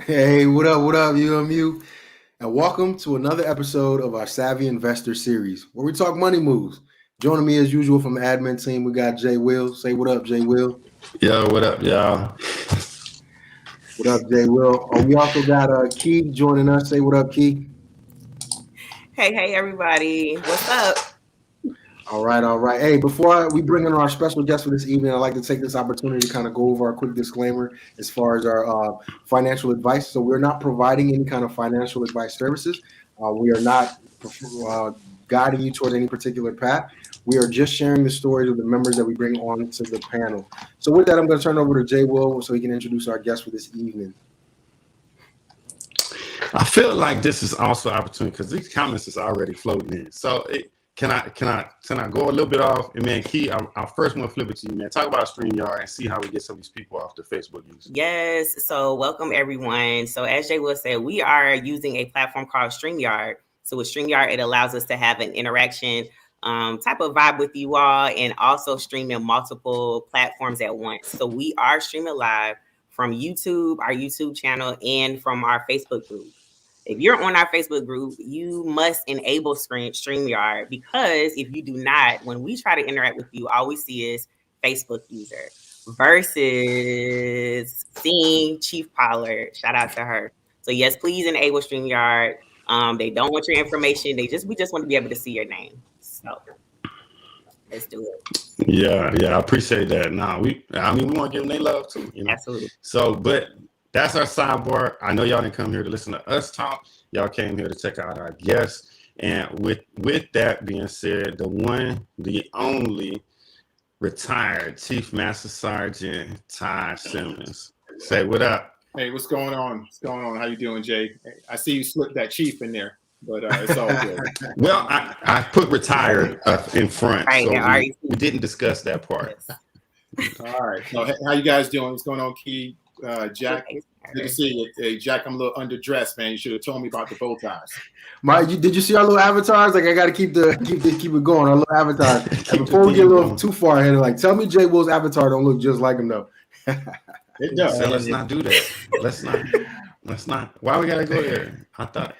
Hey, what up, uMu? And welcome to another episode of our Savvy Investor series, where we talk money moves. Joining me as usual from the admin team, we got Jay Will. Say what up, Jay Will. Yo, what up, y'all? What up, Jay Will? We also got Key joining us. Say what up, Key. Hey, everybody. What's up? All right. Hey, before we bring in our special guest for this evening, I'd like to take this opportunity to kind of go over our quick disclaimer as far as our financial advice. So we're not providing any kind of financial advice services. We are not guiding you towards any particular path. We are just sharing the stories of the members that we bring on to the panel. So with that, I'm going to turn it over to Jay Will so he can introduce our guest for this evening. I feel like this is also an opportunity because these comments is already floating in. So can I go a little bit off? And man, Key, I first want to flip it to you, man. Talk about StreamYard and see how we get some of these people off the Facebook users. Yes. So welcome, everyone. So as Jay Will said, we are using a platform called StreamYard. So with StreamYard, it allows us to have an interaction type of vibe with you all and also streaming multiple platforms at once. So we are streaming live from YouTube, our YouTube channel, and from our Facebook group. If you're on our Facebook group, you must enable StreamYard because if you do not, when we try to interact with you, all we see is Facebook user versus seeing Chief Pollard. Shout out to her. So yes, please enable StreamYard. They don't want your information. We just want to be able to see your name. So let's do it. Yeah, I appreciate that. We want to give them their love too. Absolutely. So, but that's our sidebar. I know y'all didn't come here to listen to us talk. Y'all came here to check out our guests. And with that being said, the one, the only retired Chief Master Sergeant Todd Simmons. Say what up. Hey, what's going on? How you doing, Jay? I see you slipped that chief in there, but it's all good. Well, I put retired in front, so we didn't discuss that part. All right. So how you guys doing? What's going on, Key? Jack, good to see you. Hey, Jack, I'm a little underdressed, man. You should have told me about the bow ties. Did you see our little avatars? Like, I got to keep it going. Our little avatars. And before we get a little too far ahead, like, tell me Jay Will's avatar don't look just like him though. It does. So let's not do that. Let's not. Why we gotta go there? I thought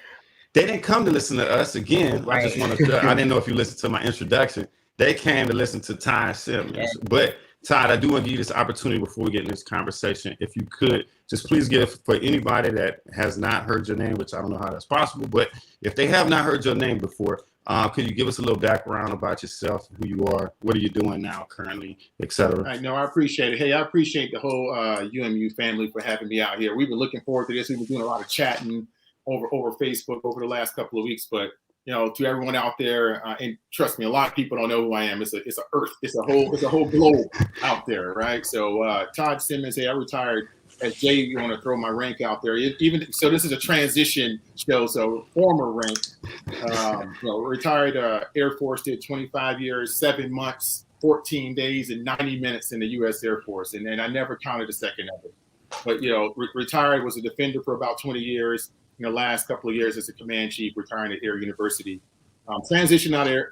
they didn't come to listen to us again. Right. I just want to. I didn't know if you listened to my introduction. They came to listen to Todd Simmons. Yeah. But Todd, I do want to give you this opportunity before we get in this conversation. If you could, just please give for anybody that has not heard your name, which I don't know how that's possible, but if they have not heard your name before, could you give us a little background about yourself, who you are, what are you doing now currently, et cetera? I know, I appreciate it. Hey, I appreciate the whole uMu family for having me out here. We've been looking forward to this. We've been doing a lot of chatting over Facebook over the last couple of weeks, but to everyone out there, and trust me, a lot of people don't know who I am. It's a whole globe out there, right? So Todd Simmons, hey, I retired. As Jay, you want to throw my rank out there. So this is a transition show. So former rank, retired Air Force, did 25 years, 7 months, 14 days, and 90 minutes in the U.S. Air Force, and I never counted a second of it. But retired, was a defender for about 20 years. In the last couple of years as a command chief, retiring at Air University. Transition out there.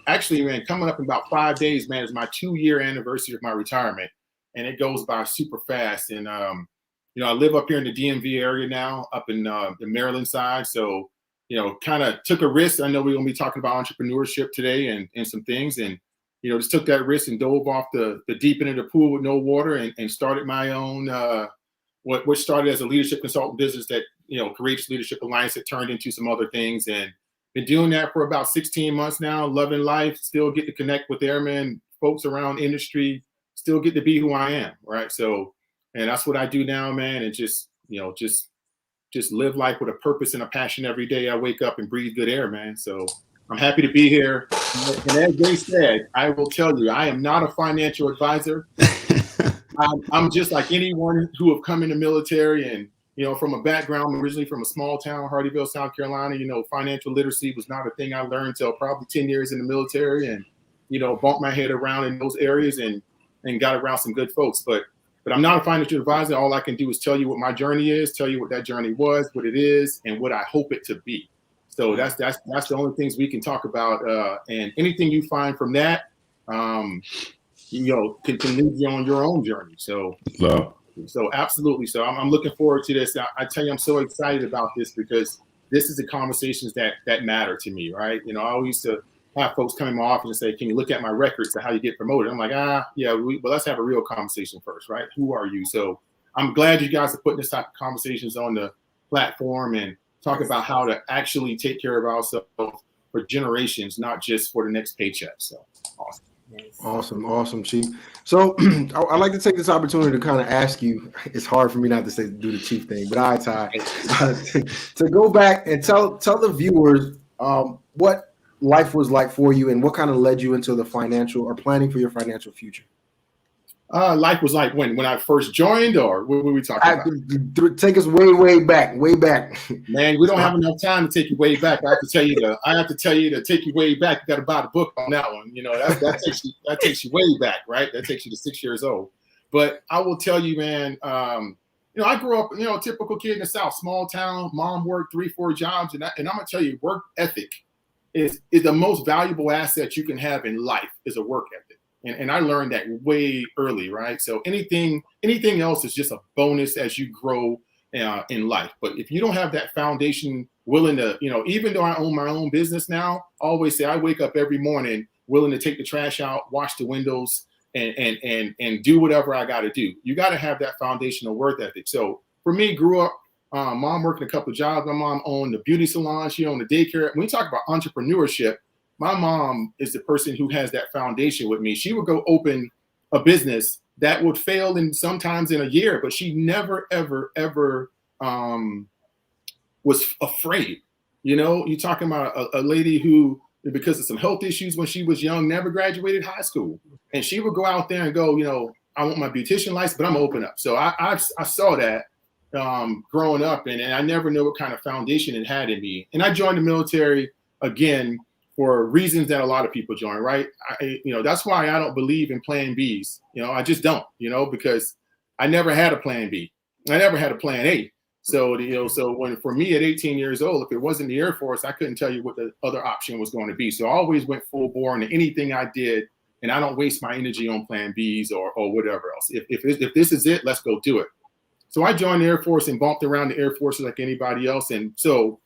Actually, man, coming up in about 5 days, man, is my 2-year anniversary of my retirement, and it goes by super fast. And I live up here in the DMV area now, up in the Maryland side. So kind of took a risk. I know we're gonna be talking about entrepreneurship today and some things, and just took that risk and dove off the deep end of the pool with no water and started my own. What started as a leadership consultant business that, Courageous Leadership Alliance, that turned into some other things, and been doing that for about 16 months now, loving life, still get to connect with airmen, folks around industry, still get to be who I am, right? So, and that's what I do now, man, and just live life with a purpose and a passion every day. I wake up and breathe good air, man. So I'm happy to be here. And as Jay said, I will tell you, I am not a financial advisor. I'm just like anyone who have come in the military and, from a background originally from a small town, Hardyville, South Carolina, financial literacy was not a thing I learned until probably 10 years in the military, and, bumped my head around in those areas and got around some good folks. But I'm not a financial advisor. All I can do is tell you what my journey is, tell you what that journey was, what it is, and what I hope it to be. So that's the only things we can talk about. And anything you find from that, can lead you on your own journey. So, So absolutely. So I'm looking forward to this. I tell you, I'm so excited about this because this is the conversations that matter to me, right? You know, I always used to have folks come in my office and say, "Can you look at my records to how you get promoted?" I'm like, yeah, but let's have a real conversation first, right? Who are you? So I'm glad you guys are putting this type of conversations on the platform and talk about how to actually take care of ourselves for generations, not just for the next paycheck. So awesome. Awesome, Chief. So I'd like to take this opportunity to kind of ask you, it's hard for me not to say do the Chief thing, but Ty, to go back and tell the viewers what life was like for you and what kind of led you into the financial or planning for your financial future. Life was like when I first joined, or what were we talking about? Take us way back. Man, we don't have enough time to take you way back. I have to tell you to take you way back. You got to buy the book on that one. You know, that takes you way back, right? That takes you to 6 years old. But I will tell you, man. You know, I grew up, typical kid in the South, small town. Mom worked 3-4 jobs, and I'm gonna tell you, work ethic is the most valuable asset you can have in life. Is a work ethic. And I learned that way early, right? So anything else is just a bonus as you grow in life. But if you don't have that foundation willing to, even though I own my own business now, I always say I wake up every morning willing to take the trash out, wash the windows, and do whatever I got to do. You got to have that foundational work ethic. So for me, grew up, mom working a couple of jobs. My mom owned the beauty salon. She owned the daycare. When we talk about entrepreneurship, my mom is the person who has that foundation with me. She would go open a business that would fail sometimes in a year, but she never, ever was afraid. You're talking about a lady who, because of some health issues when she was young, never graduated high school. And she would go out there and go, I want my beautician license, but I'm open up. So I saw that growing up, and I never knew what kind of foundation it had in me. And I joined the military again for reasons that a lot of people join, right? That's why I don't believe in plan Bs. I just don't, because I never had a plan B. I never had a plan A. So, when for me at 18 years old, if it wasn't the Air Force, I couldn't tell you what the other option was going to be. So I always went full bore into anything I did, and I don't waste my energy on plan Bs or whatever else. If this is it, let's go do it. So I joined the Air Force and bumped around the Air Force like anybody else. And so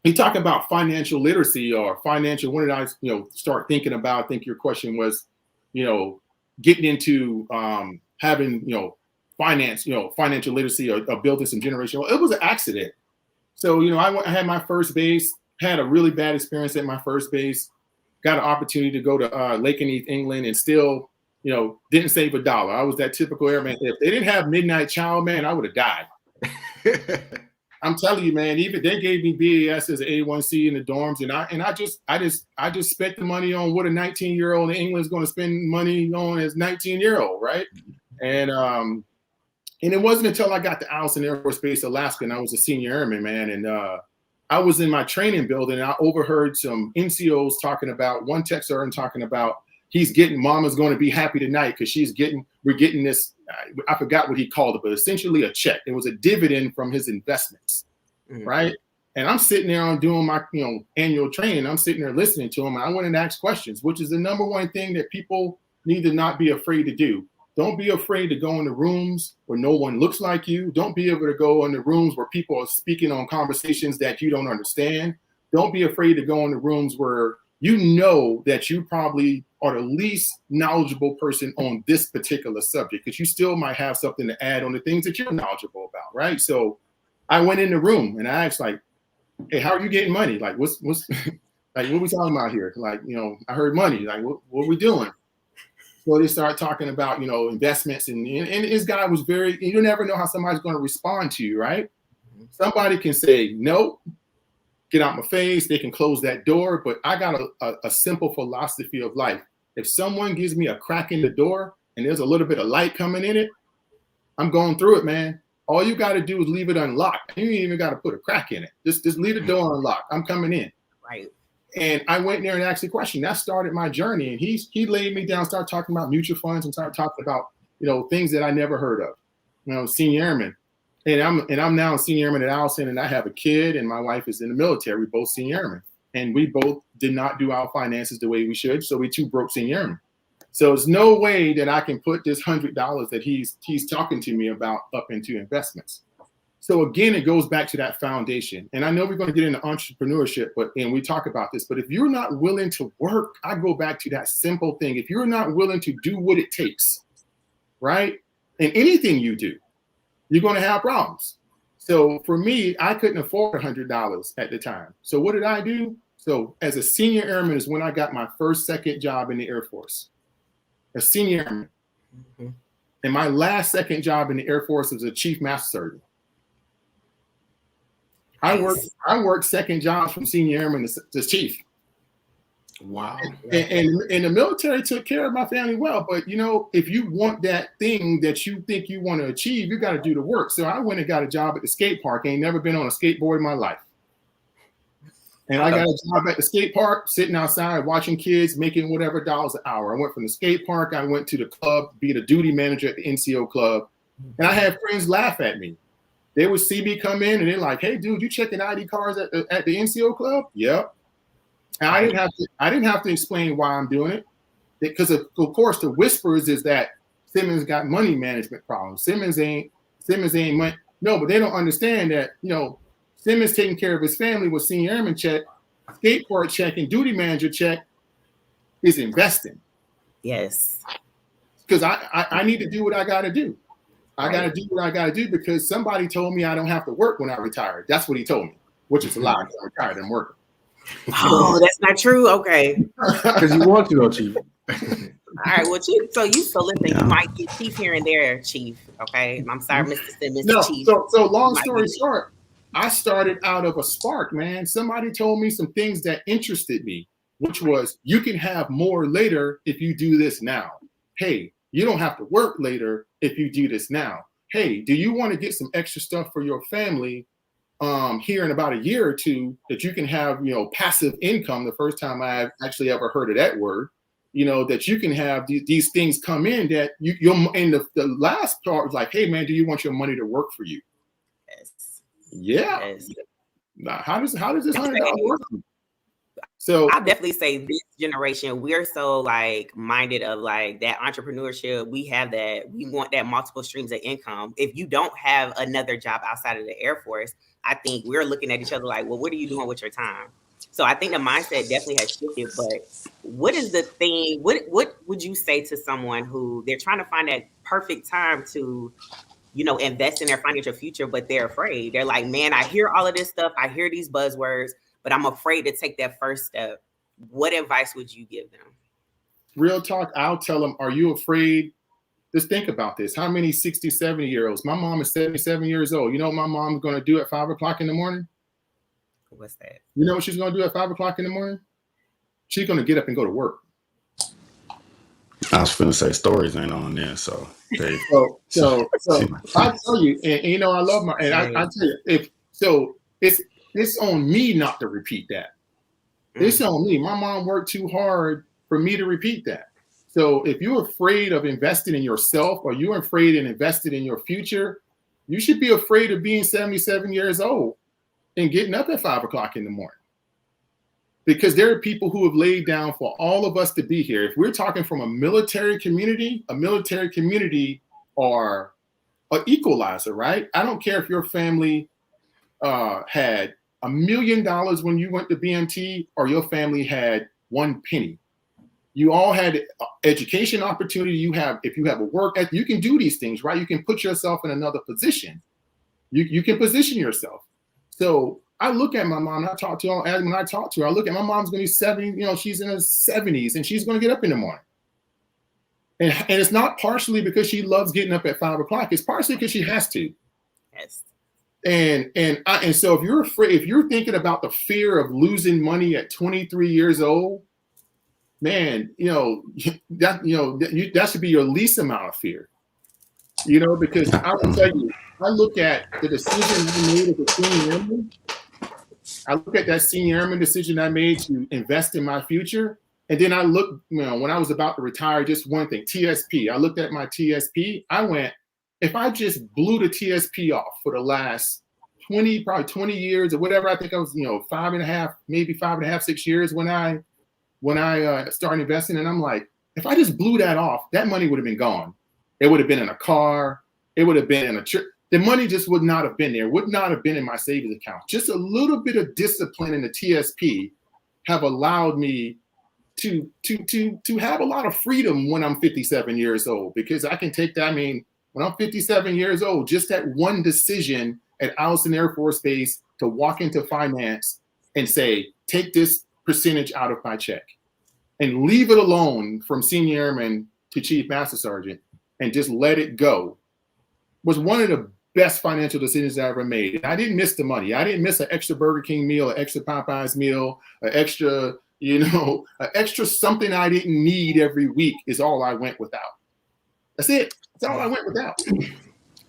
you talk about financial literacy or financial, when did I, start thinking about, I think your question was, getting into having, financial literacy or building some generational. It was an accident. So, I had my first base, had a really bad experience at my first base, got an opportunity to go to Lakenheath, England, and still, didn't save $1. I was that typical airman. If they didn't have Midnight Child, man, I would have died. I'm telling you, man, even they gave me BAS as an A1C in the dorms, and I just spent the money on what a 19-year-old in England is going to spend money on as 19-year-old, right? And it wasn't until I got to Allison Air Force Base, Alaska, and I was a senior airman, man, and I was in my training building, and I overheard some NCOs talking about, one tech sergeant talking about, Mama's going to be happy tonight because we're getting this, I forgot what he called it, but essentially a check. It was a dividend from his investments, right? And I'm sitting there on doing my, annual training. I'm sitting there listening to him, and I went and asked questions, which is the number one thing that people need to not be afraid to do. Don't be afraid to go in the rooms where no one looks like you. Don't be able to go in the rooms where people are speaking on conversations that you don't understand. Don't be afraid to go in the rooms where that you probably are the least knowledgeable person on this particular subject, because you still might have something to add on the things that you're knowledgeable about, right? So I went in the room and I asked, like, hey, how are you getting money? Like, what's like, what are we talking about here? Like, I heard money. Like, what are we doing? So they start talking about, investments, and this guy was you never know how somebody's going to respond to you, right? Somebody can say, no, get out my face. They can close that door. But I got a simple philosophy of life. If someone gives me a crack in the door and there's a little bit of light coming in it, I'm going through it, man. All you got to do is leave it unlocked. You ain't even got to put a crack in it. Just leave the door unlocked. I'm coming in. Right. And I went in there and asked a question. That started my journey. And he laid me down, started talking about mutual funds, and started talking about, things that I never heard of. Senior airman. And I'm now a senior airman at Allison, and I have a kid, and my wife is in the military. We both senior airmen. And we both did not do our finances the way we should. So we two broke senior airmen. So there's no way that I can put this $100 that he's talking to me about up into investments. So again, it goes back to that foundation. And I know we're going to get into entrepreneurship, and we talk about this, but if you're not willing to work, I go back to that simple thing. If you're not willing to do what it takes, right? And anything you do, you're going to have problems. So for me, I couldn't afford $100 at the time. So what did I do? So as a senior airman is when I got my second job in the Air Force. A senior airman. Mm-hmm. And my last second job in the Air Force was a chief master sergeant. I worked second jobs from senior airman to chief. Wow. And the military took care of my family well. But, you know, if you want that thing that you think you want to achieve, you got to do the work. So I went and got a job at the skate park. Ain't never been on a skateboard in my life. And I got a job at the skate park, sitting outside, watching kids, making whatever dollars an hour. I went from the skate park. I went to the club, be the duty manager at the NCO club. And I had friends laugh at me. They would see me come in and they're like, "Hey, dude, you checking ID cards at the NCO club?" Yep. And I didn't have to explain why I'm doing it, because of course the whispers is that Simmons got money management problems. Simmons ain't money. No, but they don't understand that, you know, Simmons taking care of his family with senior airman check, skate park check, and duty manager check is investing. Yes. Because I need to do what I got to do. I got to do what I got to do because somebody told me I don't have to work when I retire. That's what he told me, which is a lie. I'm retired. I'm working. Oh, that's not true. Okay. Because you want to though, Chief. All right. Well, Chief. So listen. You might get Chief here and there, Chief. Okay. I'm sorry, Mr. Simmons. No. Chief. So long story short, I started out of a spark, man. Somebody told me some things that interested me, which was you can have more later if you do this now. Hey, you don't have to work later if you do this now. Hey, do you want to get some extra stuff for your family here in about a year or two that you can have, you know, passive income? The first time I actually ever heard of that word, you know, that you can have these things come in that you'll, and the last part was like, hey, man, do you want your money to work for you? Yes. Yeah. Yes. Now, how does this $100 work? So I'll definitely say this generation, we're so like minded of like that entrepreneurship. We have that, we want that multiple streams of income. If you don't have another job outside of the Air Force, I think we're looking at each other like, well, what are you doing with your time? So I think the mindset definitely has shifted, but what is the thing, what would you say to someone who they're trying to find that perfect time to, you know, invest in their financial future, but they're afraid. They're like, man, I hear all of this stuff. I hear these buzzwords, but I'm afraid to take that first step. What advice would you give them? Real talk, I'll tell them, are you afraid? Just think about this. How many 60, 70-year-olds? My mom is 77 years old. You know what my mom's going to do at 5 o'clock in the morning? What's that? You know what she's going to do at 5 o'clock in the morning? She's going to get up and go to work. I was finna say stories ain't on there, so so I tell you, and you know I love my, and I tell you, it's on me not to repeat that. It's on me. My mom worked too hard for me to repeat that. So if you're afraid of investing in yourself, or you're afraid of investing in your future, you should be afraid of being 77 years old and getting up at 5 o'clock in the morning. Because there are people who have laid down for all of us to be here. If we're talking from a military community are an equalizer, right? I don't care if your family had $1 million when you went to BMT, or your family had 1 penny. You all had education opportunity. If you have a work ethic, you can do these things, right? You can put yourself in another position. You can position yourself. So I look at my mom, I talk to her, and when I talk to her, I look at my mom's going to be 70, you know, she's in her 70s, and she's going to get up in the morning. And it's not partially because she loves getting up at 5 o'clock. It's partially because she has to. Yes. And so if you're afraid, if you're thinking about the fear of losing money at 23 years old, man, that should be your least amount of fear. You know, because I will tell you, I look at the decision I made as a senior airman. I look at that senior airman decision I made to invest in my future. And then I look, you know, when I was about to retire, just one thing, TSP. I looked at my TSP. I went, if I just blew the TSP off for the last 20 years or whatever, I think I was, 5.5, maybe 5.5, 6 years when I started investing. And I'm like, If I just blew that off, that money would have been gone. It would have been in a car. It would have been in a trip. The money just would not have been there, would not have been in my savings account. Just a little bit of discipline in the TSP have allowed me to have a lot of freedom when I'm 57 years old, because I can take that. I mean, when I'm 57 years old, just that one decision at Allison Air Force Base to walk into finance and say, take this percentage out of my check and leave it alone from senior airman to chief master sergeant and just let it go, was one of the best financial decisions I ever made. And I didn't miss the money. I didn't miss an extra Burger King meal, an extra Popeyes meal, an extra, an extra something I didn't need every week is all I went without. That's it. That's all I went without.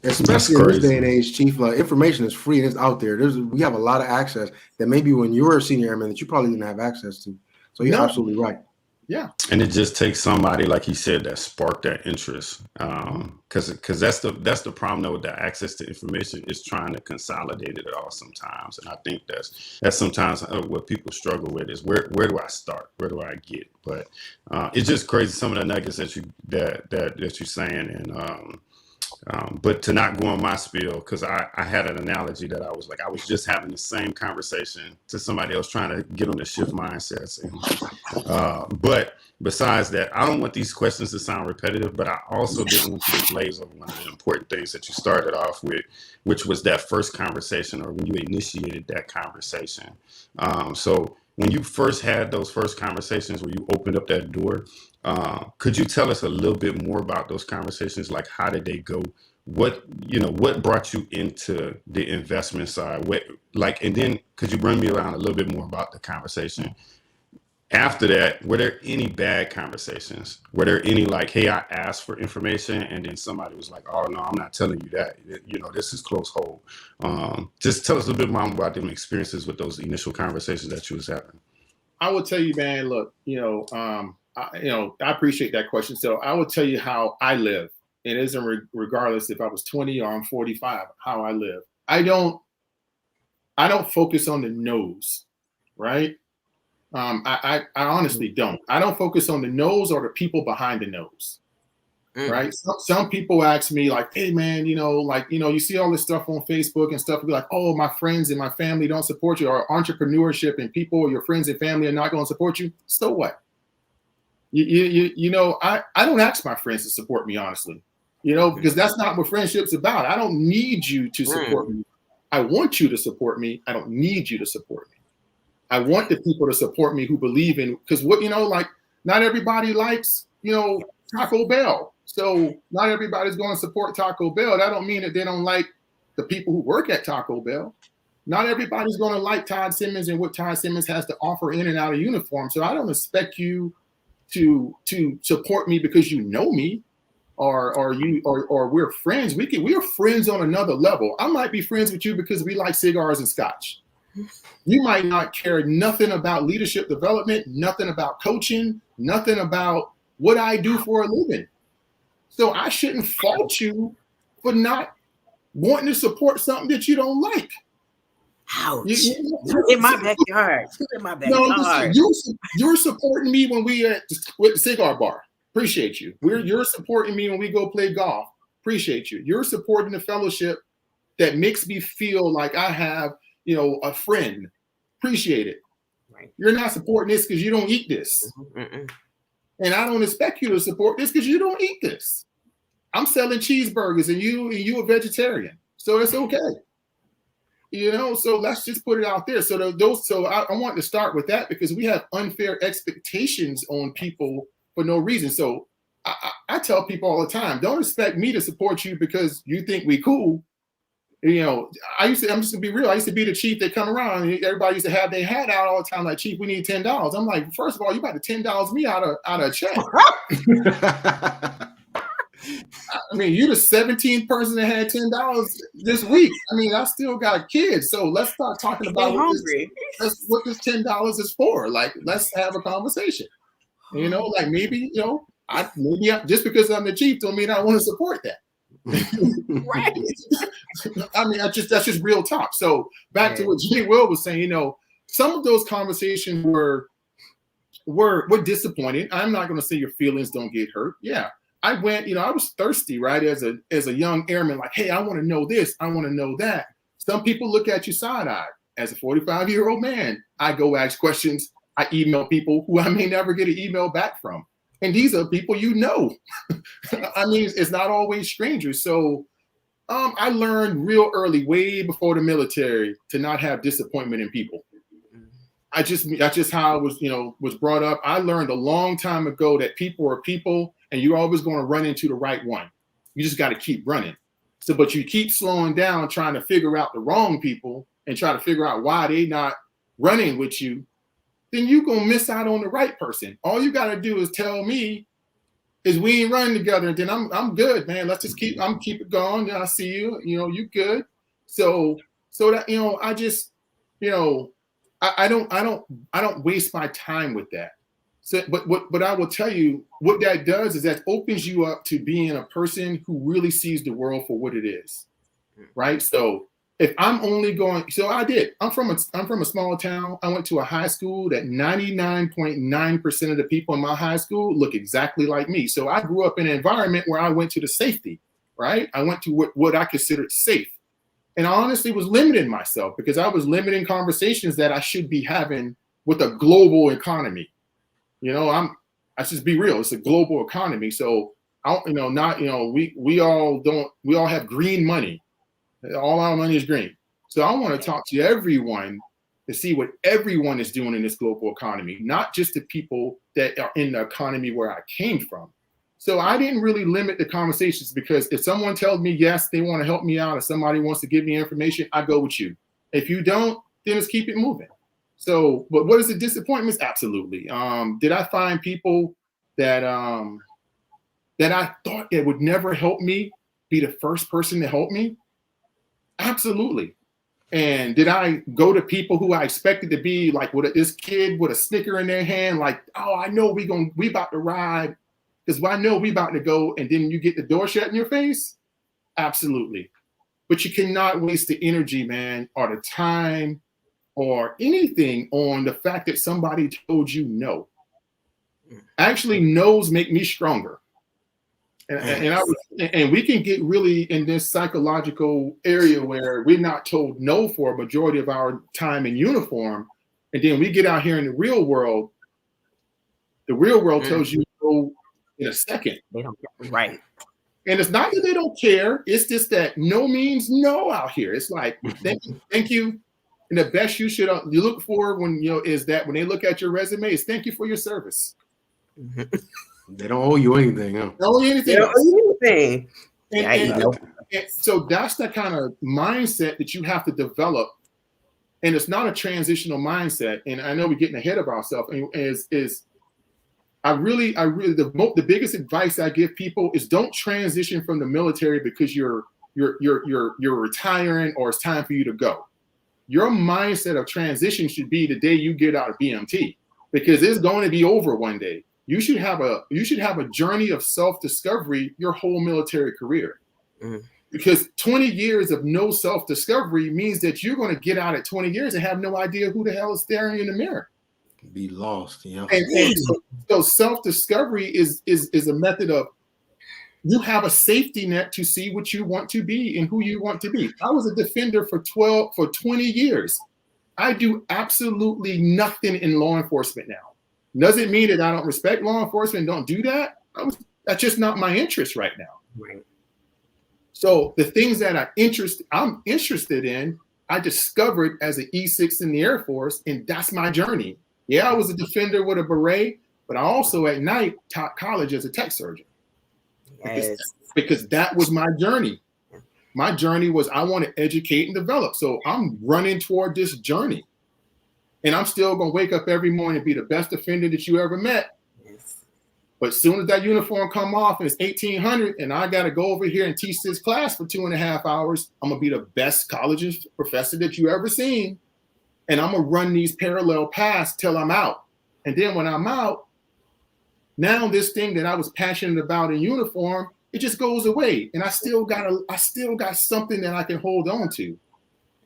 Especially in this day and age, Chief, information is free and it's out there. We have a lot of access that maybe when you were a senior airman that you probably didn't have access to. So you're absolutely right. Yeah. And it just takes somebody, like he said, that sparked that interest. Because that's the problem though with the access to information, is trying to consolidate it all sometimes. And I think that's sometimes what people struggle with is where do I start? Where do I get? But it's just crazy, some of the nuggets that you're saying. And but to not go on my spiel, because I had an analogy that I was just having the same conversation to somebody else trying to get them to shift mindsets. And, but besides that, I don't want these questions to sound repetitive, but I also didn't want to glaze over one of the important things that you started off with, which was that first conversation, or when you initiated that conversation. So when you first had those first conversations where you opened up that door, could you tell us a little bit more about those conversations? Like, how did they go? What brought you into the investment side? And then could you bring me around a little bit more about the conversation? After that, were there any bad conversations? Were there any like, hey, I asked for information and then somebody was like, oh no, I'm not telling you that. This is close hold. Just tell us a little bit more about them experiences with those initial conversations that you was having. I will tell you, man, look, I appreciate that question. So I will tell you how I live. It isn't regardless if I was 20 or I'm 45, how I live. I don't focus on the no's, right? I honestly don't. I don't focus on the no's or the people behind the no's, right? Some people ask me like, hey man, you see all this stuff on Facebook and stuff, be like, oh, my friends and my family don't support you, or entrepreneurship and people or your friends and family are not going to support you. So what? I don't ask my friends to support me, honestly, because that's not what friendship's about. I don't need you to support me. I want you to support me. I don't need you to support me. I want the people to support me who believe in, because not everybody likes, Taco Bell. So not everybody's going to support Taco Bell. That don't mean that they don't like the people who work at Taco Bell. Not everybody's going to like Todd Simmons and what Todd Simmons has to offer in and out of uniform. So I don't expect you to support me because you know me, or we're friends. We are friends on another level. I might be friends with you because we like cigars and scotch. You might not care nothing about leadership development, nothing about coaching, nothing about what I do for a living. So I shouldn't fault you for not wanting to support something that you don't like. Ouch. In my backyard. In my backyard. No, you're supporting me when we at the cigar bar. Appreciate you. You're supporting me when we go play golf. Appreciate you. You're supporting the fellowship that makes me feel like I have, a friend. Appreciate it. Right. You're not supporting this because you don't eat this. And I don't expect you to support this because you don't eat this. I'm selling cheeseburgers and you a vegetarian. So it's okay. So let's just put it out there. So I want to start with that, because we have unfair expectations on people for no reason. So I tell people all the time, don't expect me to support you because you think we cool. I'm just gonna be real. I used to be the chief that come around and everybody used to have their hat out all the time, like, chief, we need $10. I'm like, first of all, you about to $10 me out of a check. I mean, you're the 17th person that had $10 this week. I mean, I still got kids. So let's start talking about what this $10 is for. Like, let's have a conversation. Maybe just because I'm the chief don't mean I want to support that. Right. I mean, that's just real talk. So back to what Jimmy Will was saying, some of those conversations were were disappointed. I'm not going to say your feelings don't get hurt. Yeah, I went, I was thirsty, right? As a young airman, like, hey, I want to know this, I want to know that. Some people look at you side-eyed. As a 45-year-old man, I go ask questions. I email people who I may never get an email back from. And these are people I mean, it's not always strangers. So I learned real early, way before the military, to not have disappointment in people. That's just how I was brought up. I learned a long time ago that people are people, and you're always going to run into the right one. You just got to keep running. So, but you keep slowing down, trying to figure out the wrong people and try to figure out why they not running with you, then you're going to miss out on the right person. All you got to do is tell me is we ain't running together, and then I'm good, man. Let's just keep it going. I see you, you good. So that, I just, I don't waste my time with that. So, but I will tell you what that does is that opens you up to being a person who really sees the world for what it is, right? So if I'm only going, so I did. I'm from a small town. I went to a high school that 99.9% of the people in my high school look exactly like me. So I grew up in an environment where I went to the safety, right? I went to what I considered safe. And I honestly was limiting myself because I was limiting conversations that I should be having with a global economy. I just be real. It's a global economy. So we all have green money. All our money is green. So I want to talk to everyone to see what everyone is doing in this global economy, not just the people that are in the economy where I came from. So I didn't really limit the conversations because if someone tells me, yes, they want to help me out, or somebody wants to give me information, I go with you. If you don't, then let's keep it moving. So, but what is the disappointments? Absolutely. Did I find people that I thought that would never help me be the first person to help me? Absolutely. And did I go to people who I expected to be like this kid with a Snicker in their hand, like, oh, I know we about to ride because I know we about to go, and then you get the door shut in your face? Absolutely. But you cannot waste the energy, man, or the time or anything on the fact that somebody told you no. Actually, no's make me stronger. And we can get really in this psychological area where we're not told no for a majority of our time in uniform. And then we get out here in the real world. The real world tells you no in a second. They don't care. Right. And it's not that they don't care. It's just that no means no out here. It's like, thank you. And the best you look for is that when they look at your resume is thank you for your service. They don't owe you anything. Huh? They don't owe you anything. They don't owe you anything. And so that's the kind of mindset that you have to develop. And it's not a transitional mindset. And I know we're getting ahead of ourselves. The biggest advice I give people is don't transition from the military because you're retiring or it's time for you to go. Your mindset of transition should be the day you get out of BMT, because it's going to be over one day. You should have a journey of self-discovery your whole military career. Because 20 years of no self-discovery means that you're going to get out at 20 years and have no idea who the hell is staring in the mirror. Be lost, And so self-discovery is a method of you have a safety net to see what you want to be and who you want to be. I was a defender for 20 years. I do absolutely nothing in law enforcement now. Doesn't mean that I don't respect law enforcement, don't do that. That's just not my interest right now. Right. So the things that I'm interested in, I discovered as an E6 in the Air Force, and that's my journey. Yeah, I was a defender with a beret, but I also at night taught college as a tech surgeon. Yes. Because that was my journey. My journey was I want to educate and develop. So I'm running toward this journey. And I'm still going to wake up every morning and be the best defender that you ever met. Yes. But as soon as that uniform come off and it's 1800 and I got to go over here and teach this class for 2.5 hours, I'm going to be the best college professor that you ever seen. And I'm going to run these parallel paths till I'm out. And then when I'm out, now this thing that I was passionate about in uniform, it just goes away. And I still got something that I can hold on to.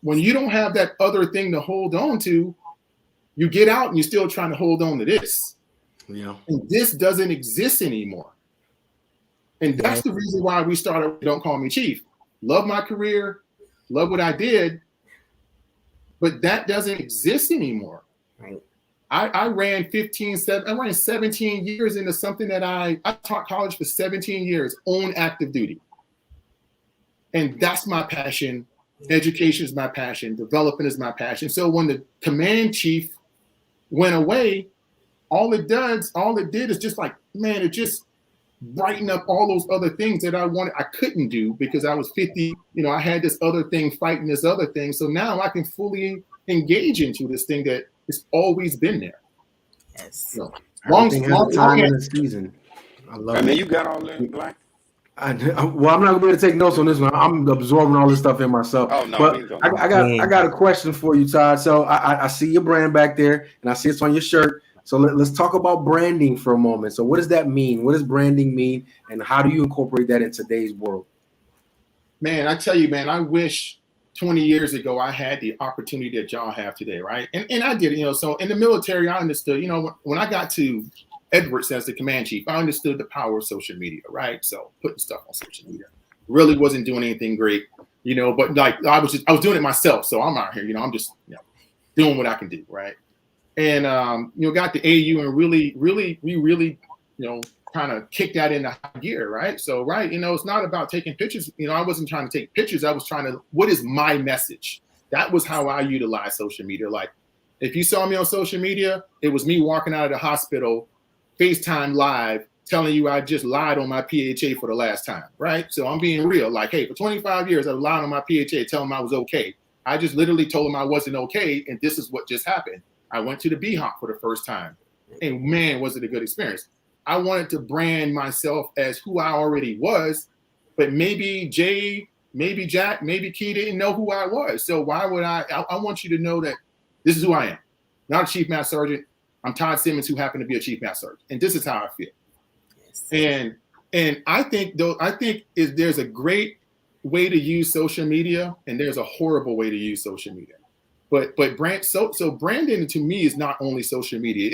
When you don't have that other thing to hold on to, you get out and you're still trying to hold on to this. Yeah. And this doesn't exist anymore. And that's the reason why we started Don't Call Me Chief. Love my career, love what I did, but that doesn't exist anymore. Right. I ran 17 years into something that I taught college for 17 years on active duty. And that's my passion. Education is my passion. Development is my passion. So when the command chief went away, all it did is just like, man, it just brightened up all those other things that I couldn't do because I was 50. I had this other thing fighting this other thing. So now I can fully engage into this thing that has always been there. Yes. So, Long time in the season. I love it. You got all that, Black? Well, I'm not gonna be able to take notes on this one. I'm absorbing all this stuff in myself. Oh no, but I got a question for you, Todd. So I see your brand back there, and I see it's on your shirt. So let's talk about branding for a moment. So what does that mean? What does branding mean, and how do you incorporate that in today's world? Man, I tell you, man, I wish 20 years ago I had the opportunity that y'all have today, right? And I did, So in the military, I understood. When I got to Edwards as the command chief, I understood the power of social media, right? So putting stuff on social media really wasn't doing anything great, But like I was doing it myself, so I'm out here, I'm just doing what I can do, right? And got the AU and really kind of kicked that into high gear, right? So it's not about taking pictures. I wasn't trying to take pictures. I was trying to, what is my message? That was how I utilize social media. Like if you saw me on social media, it was me walking out of the hospital, FaceTime live, telling you I just lied on my PHA for the last time, right? So I'm being real. Like, hey, for 25 years, I lied on my PHA, telling them I was okay. I just literally told them I wasn't okay, and this is what just happened. I went to the B-Hop for the first time, and man, was it a good experience. I wanted to brand myself as who I already was, but maybe Jay, maybe Jack, maybe Key didn't know who I was. So why would I want you to know that this is who I am. Not a chief master sergeant. I'm Todd Simmons, who happened to be a chief master sergeant. And this is how I feel. Yes. And I think there's a great way to use social media, and there's a horrible way to use social media. But branding to me is not only social media.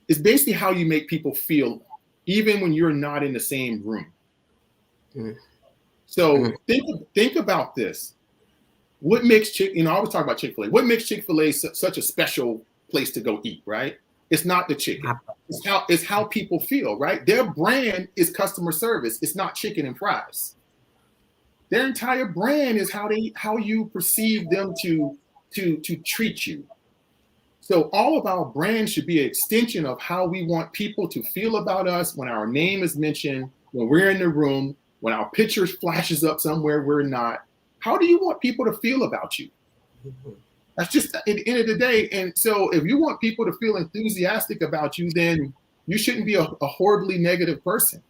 It's basically how you make people feel, even when you're not in the same room. Mm. So think about this. What makes I always talk about Chick-fil-A. What makes Chick-fil-A such a special place to go eat, right? It's not the chicken. It's how people feel, right? Their brand is customer service. It's not chicken and fries. Their entire brand is how you perceive them to treat you. So all of our brand should be an extension of how we want people to feel about us when our name is mentioned, when we're in the room, when our picture flashes up somewhere we're not. How do you want people to feel about you? That's just at the end of the day. And so if you want people to feel enthusiastic about you, then you shouldn't be a horribly negative person.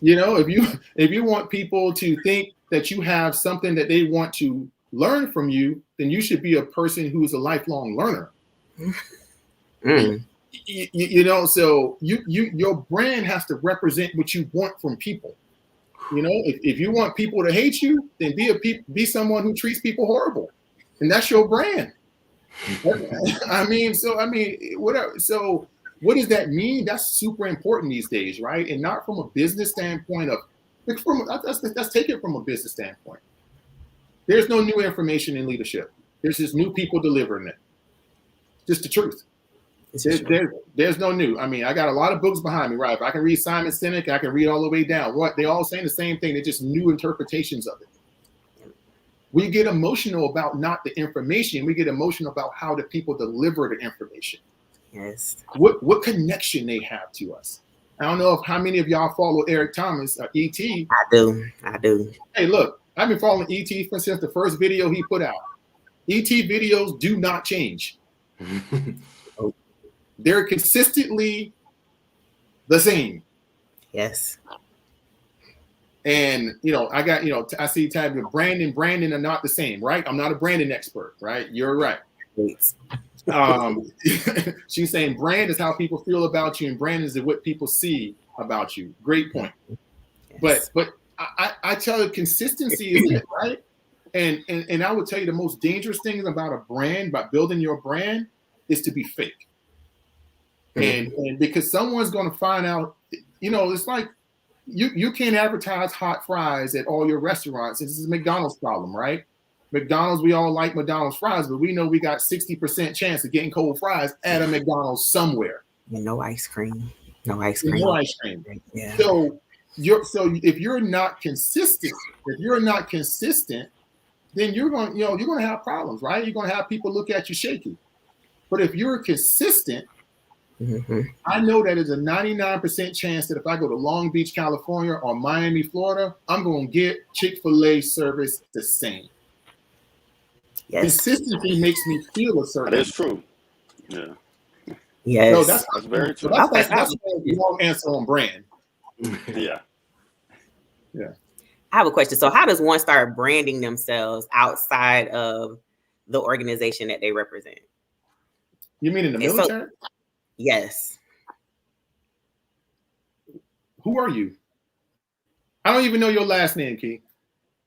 If you want people to think that you have something that they want to learn from you, then you should be a person who is a lifelong learner. So your brand has to represent what you want from people. If you want people to hate you, then be someone who treats people horrible, and that's your brand. Whatever. So what does that mean? That's super important these days, right? And not from a business standpoint let's take it from a business standpoint. There's no new information in leadership. There's just new people delivering it. Just the truth. There's no new. I got a lot of books behind me, right? If I can read Simon Sinek, I can read all the way down. What they all saying the same thing. They're just new interpretations of it. We get emotional about not the information. We get emotional about how the people deliver the information. Yes. What connection they have to us. I don't know how many of y'all follow Eric Thomas, E.T. I do. Hey, look, I've been following E.T. since the first video he put out. E.T. videos do not change. They're consistently the same. Yes. And, I see Tab, branding are not the same, right? I'm not a branding expert, right? You're right. She's saying brand is how people feel about you, and brand is what people see about you. Great point. Yes. But I tell you, consistency is it, right? And I would tell you the most dangerous thing about a brand, about building your brand, is to be fake. And because someone's going to find out, it's like you can't advertise hot fries at all your restaurants. This is a McDonald's problem, right? McDonald's, we all like McDonald's fries, but we know we got 60% chance of getting cold fries at a McDonald's somewhere. No ice cream. No ice cream. No ice cream. Yeah. So if you're not consistent, then you're going to have problems, right? You're going to have people look at you shaky. But if you're consistent, I know that there's a 99% chance that if I go to Long Beach, California, or Miami, Florida, I'm going to get Chick-fil-A service the same. Yes. Consistency makes me feel a certain. That is true. Yeah. Yes. So that's very true. That's a long answer on brand. Yeah. Yeah. I have a question. So how does one start branding themselves outside of the organization that they represent? You mean in the military? Yes. Who are you? I don't even know your last name, Key.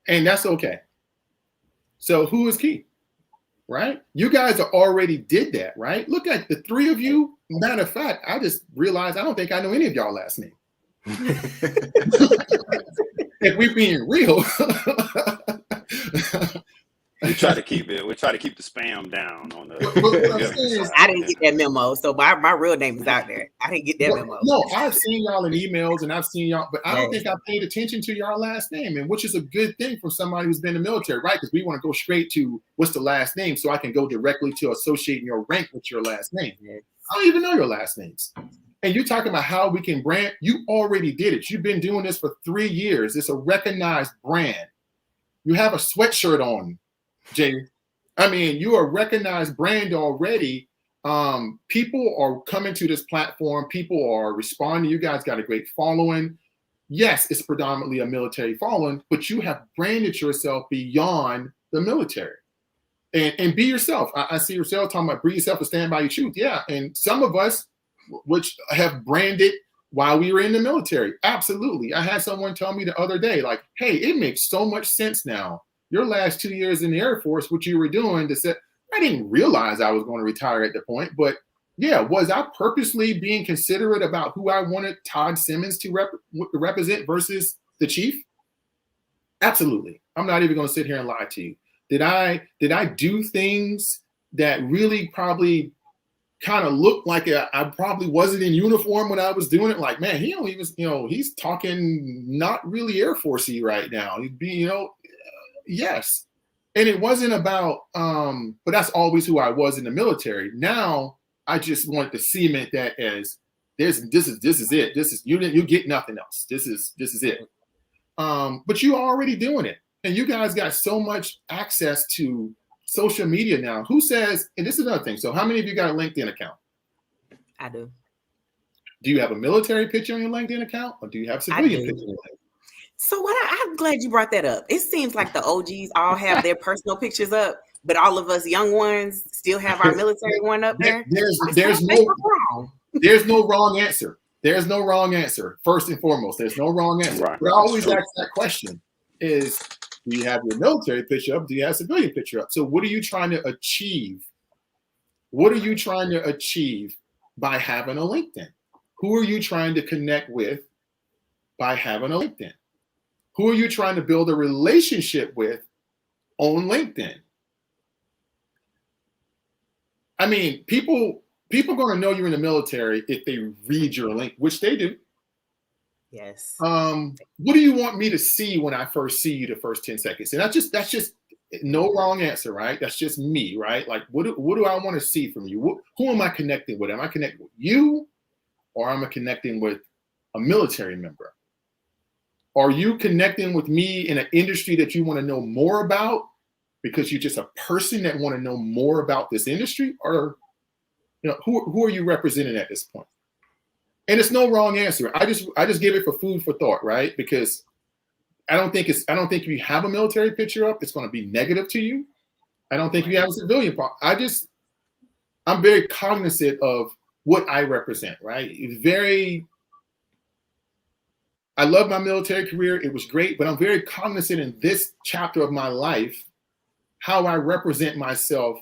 And that's okay. So who is Key? Right? You guys already did that, right? Look at the three of you. Matter of fact, I just realized I don't think I know any of y'all last name. If we're being real. We try to keep the spam down on the. I didn't get that memo, so my real name is out there. I didn't get that memo. No, I've seen y'all in emails and I've seen y'all, but I don't think I paid attention to your last name, and which is a good thing for somebody who's been in the military, right? Because we want to go straight to what's the last name, so I can go directly to associating your rank with your last name. I don't even know your last names. And you're talking about how we can brand. You already did it. You've been doing this for 3 years. It's a recognized brand. You have a sweatshirt on, Jay. I mean, you're a recognized brand already. People are coming to this platform. People are responding. You guys got a great following. Yes, it's predominantly a military following, but you have branded yourself beyond the military. And be yourself. I see yourself talking about be yourself and stand by your truth. Yeah, and some of us, which have branded while we were in the military. Absolutely. I had someone tell me the other day, like, hey, it makes so much sense now. Your last 2 years in the Air Force, what you were doing to say, I didn't realize I was going to retire at the point, but yeah, was I purposely being considerate about who I wanted Todd Simmons to represent versus the chief? Absolutely. I'm not even going to sit here and lie to you. Did I do things that really probably kind of looked like I probably wasn't in uniform when I was doing it? Like, man, he's talking not really Air Force-y right now. He'd be, yes. And it wasn't about, but that's always who I was in the military. Now I just want to cement that as this is it. This is you get nothing else. This is it. But you're already doing it. And you guys got so much access to social media now. Who says, and this is another thing. So how many of you got a LinkedIn account? I do. Do you have a military picture on your LinkedIn account, or do you have civilian picture on your LinkedIn? So I'm glad you brought that up. It seems like the OGs all have their personal pictures up, but all of us young ones still have our military one up there. There's no wrong answer. There's no wrong answer. First and foremost, there's no wrong answer. Right. But I always ask that question is, do you have your military picture up? Do you have a civilian picture up? So what are you trying to achieve? What are you trying to achieve by having a LinkedIn? Who are you trying to connect with by having a LinkedIn? Who are you trying to build a relationship with on LinkedIn? I mean, people are going to know you're in the military if they read your link, which they do. Yes. What do you want me to see when I first see you the first 10 seconds? And that's just no wrong answer, right? That's just me, right? Like, what do I want to see from you? Who am I connecting with? Am I connecting with you, or am I connecting with a military member? Are you connecting with me in an industry that you want to know more about because you're just a person that want to know more about this industry? Or, who are you representing at this point? And it's no wrong answer. I just give it for food for thought, right? Because I don't think if you have a military picture up, it's going to be negative to you. I don't think if you have a civilian part. I'm very cognizant of what I represent, right? I love my military career. It was great, but I'm very cognizant in this chapter of my life, how I represent myself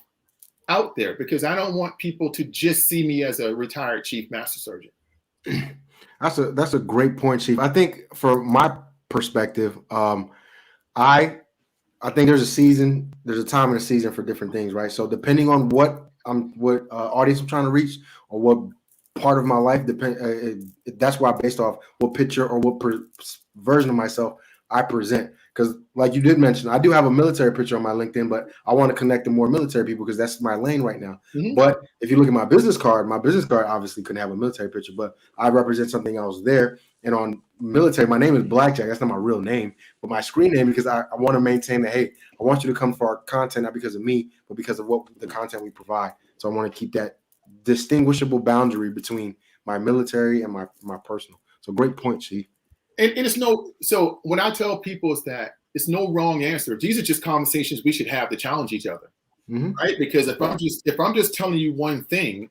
out there, because I don't want people to just see me as a retired chief master surgeon. That's a great point, Chief. I think from my perspective, I think there's a time and a season for different things, right? So depending on what audience I'm trying to reach or what part of my life, that's why I based off what picture or what version of myself I present. Because like you did mention, I do have a military picture on my LinkedIn, but I want to connect to more military people because that's my lane right now. Mm-hmm. But if you look at my business card obviously couldn't have a military picture, but I represent something else there. And on military, my name is Blackjack. That's not my real name, but my screen name, because I want to maintain that, hey, I want you to come for our content, not because of me, but because of what the content we provide. So I want to keep that distinguishable boundary between my military and my personal. So great point, Chief. And it's so when I tell people is that it's no wrong answer. These are just conversations we should have to challenge each other, right? Because if I'm just telling you one thing,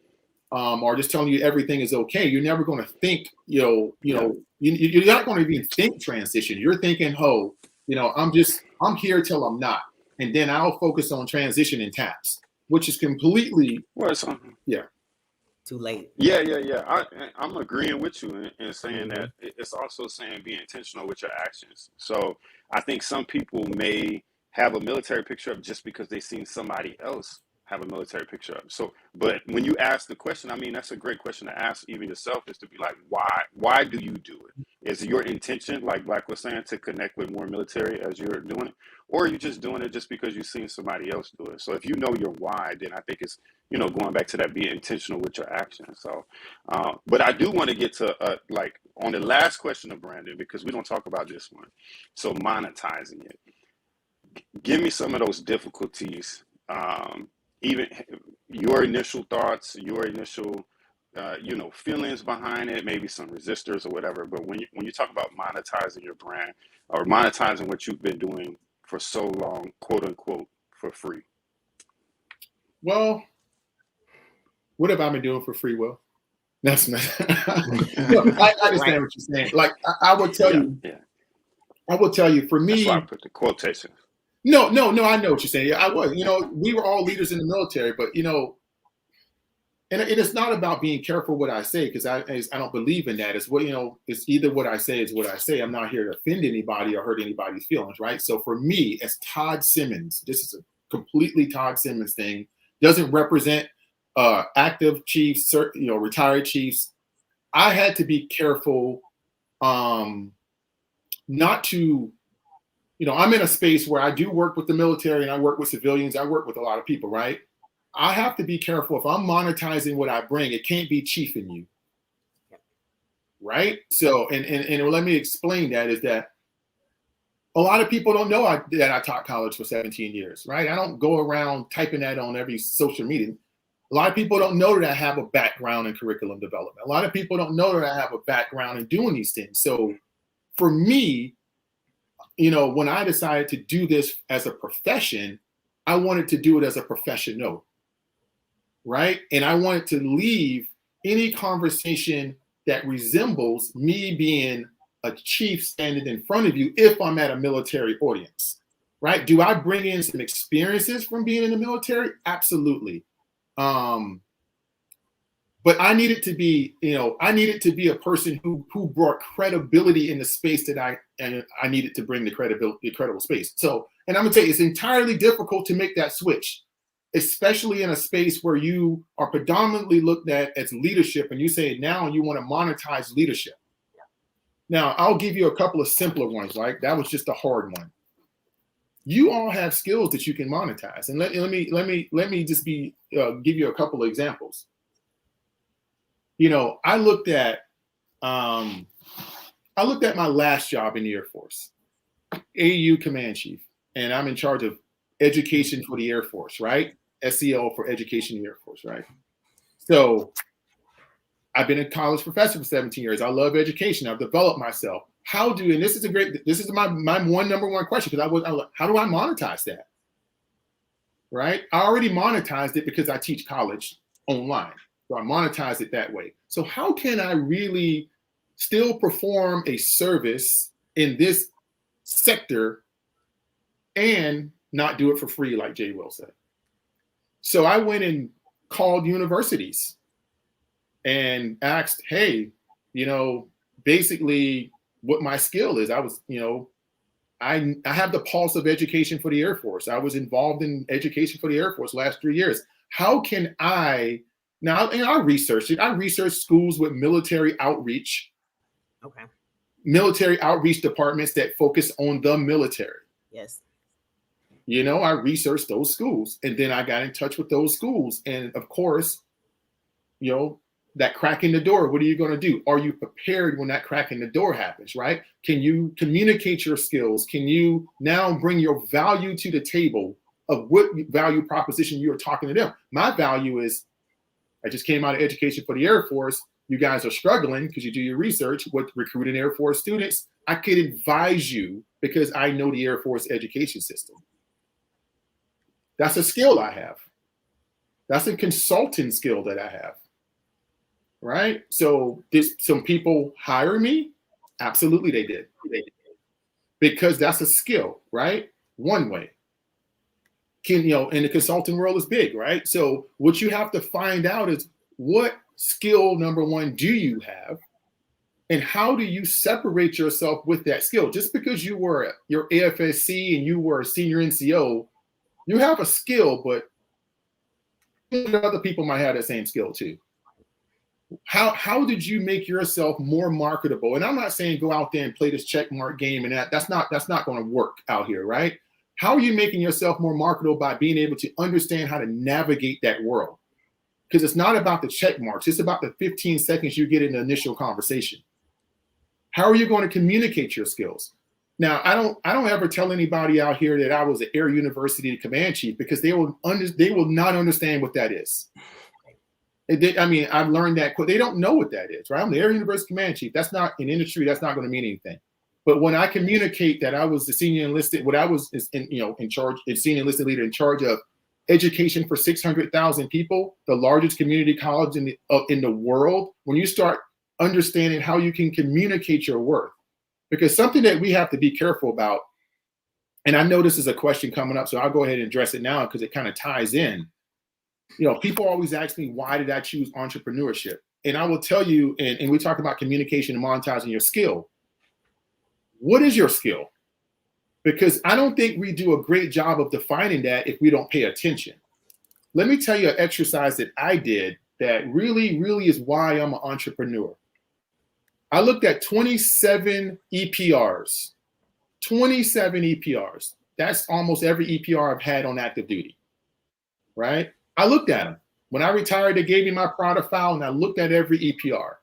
or just telling you everything is okay, you're never going to think, you're not going to even think transition. You're thinking, I'm here till I'm not, and then I'll focus on transition and taps, which is completely too late. Yeah. I'm agreeing with you in saying that it's also saying be intentional with your actions. So I think some people may have a military picture up just because they've seen somebody else have a military picture up. So, but when you ask the question, I mean, that's a great question to ask even yourself, is to be like, why do you do it? Is your intention, like Black was saying, to connect with more military as you're doing it? Or are you just doing it just because you've seen somebody else do it? So if you know your why, then I think it's, going back to that, be intentional with your actions. So, but I do want to get to like on the last question of Brandon, because we don't talk about this one. So monetizing it. Give me some of those difficulties, even your initial thoughts, your initial, feelings behind it, maybe some resistors or whatever. But when you talk about monetizing your brand or monetizing what you've been doing for so long, quote unquote, for free. Well, what have I been doing for free, Will? That's not. I understand what you're saying. Like I will tell you. Yeah. I will tell you. For me, that's why I put the quotation. No. I know what you're saying. I was. We were all leaders in the military, but and it's not about being careful what I say, because I don't believe in that. It's what it's either what I say is what I say. I'm not here to offend anybody or hurt anybody's feelings, right? So for me, as Todd Simmons, this is a completely Todd Simmons thing. Doesn't represent active chiefs, retired chiefs. I had to be careful not to, I'm in a space where I do work with the military and I work with civilians. I work with a lot of people, right? I have to be careful. If I'm monetizing what I bring, it can't be chiefing you, right? So, and let me explain that, is that a lot of people don't know that I taught college for 17 years, right? I don't go around typing that on every social media. A lot of people don't know that I have a background in curriculum development. A lot of people don't know that I have a background in doing these things. So for me, when I decided to do this as a profession, I wanted to do it as a professional, right? And I wanted to leave any conversation that resembles me being a chief standing in front of you if I'm at a military audience, right? Do I bring in some experiences from being in the military? Absolutely. But I needed to be, a person who brought credibility in the space that I needed to bring the credible space. So, and I'm gonna tell you, it's entirely difficult to make that switch, especially in a space where you are predominantly looked at as leadership, and you say now you want to monetize leadership. Now, I'll give you a couple of simpler ones, right? That was just a hard one. You all have skills that you can monetize, and let me just give you a couple of examples. I looked at my last job in the Air Force, AU Command Chief, and I'm in charge of education for the Air Force, right? SEL for education in the Air Force, right? So I've been a college professor for 17 years. I love education. I've developed myself. And this is my number one question, because I was like, how do I monetize that? Right? I already monetized it because I teach college online. So I monetize it that way. So how can I really still perform a service in this sector and not do it for free, like Jay Will said? So I went and called universities and asked, hey, basically what my skill is. I was, I have the pulse of education for the Air Force. I was involved in education for the Air Force last 3 years. How can I researched it. I researched schools with military outreach. Okay. Military outreach departments that focus on the military. Yes. I researched those schools, and then I got in touch with those schools. And of course, that crack in the door, what are you going to do? Are you prepared when that crack in the door happens, right? Can you communicate your skills? Can you now bring your value to the table of what value proposition you are talking to them? My value is, I just came out of education for the Air Force. You guys are struggling because you do your research with recruiting Air Force students. I could advise you because I know the Air Force education system. That's a skill I have. That's a consulting skill that I have. Right? So did some people hire me? Absolutely they did. Because that's a skill, right? One way. And the consulting world is big, right? So what you have to find out is what skill, number one, do you have? And how do you separate yourself with that skill? Just because you were your AFSC and you were a senior NCO, you have a skill, but other people might have that same skill too. How did you make yourself more marketable? And I'm not saying go out there and play this check mark game and that's not going to work out here, right? How are you making yourself more marketable by being able to understand how to navigate that world? Because it's not about the check marks. It's about the 15 seconds you get in the initial conversation. How are you going to communicate your skills? Now, I don't ever tell anybody out here that I was an Air University command chief because they will not understand what that is. I've learned that they don't know what that is, right? I'm the Air University command chief. That's not in industry. That's not going to mean anything. But when I communicate that I was the senior enlisted, what I was in charge, a senior enlisted leader in charge of education for 600,000 people, the largest community college in the world. When you start understanding how you can communicate your worth, because something that we have to be careful about, and I know this is a question coming up, so I'll go ahead and address it now because it kind of ties in. People always ask me, why did I choose entrepreneurship? And I will tell you, and we talk about communication and monetizing your skill. What is your skill? Because I don't think we do a great job of defining that if we don't pay attention. Let me tell you an exercise that I did that really, really is why I'm an entrepreneur. I looked at 27 EPRs. 27 EPRs. That's almost every EPR I've had on active duty, right? I looked at them. When I retired, they gave me my product file, and I looked at every EPR.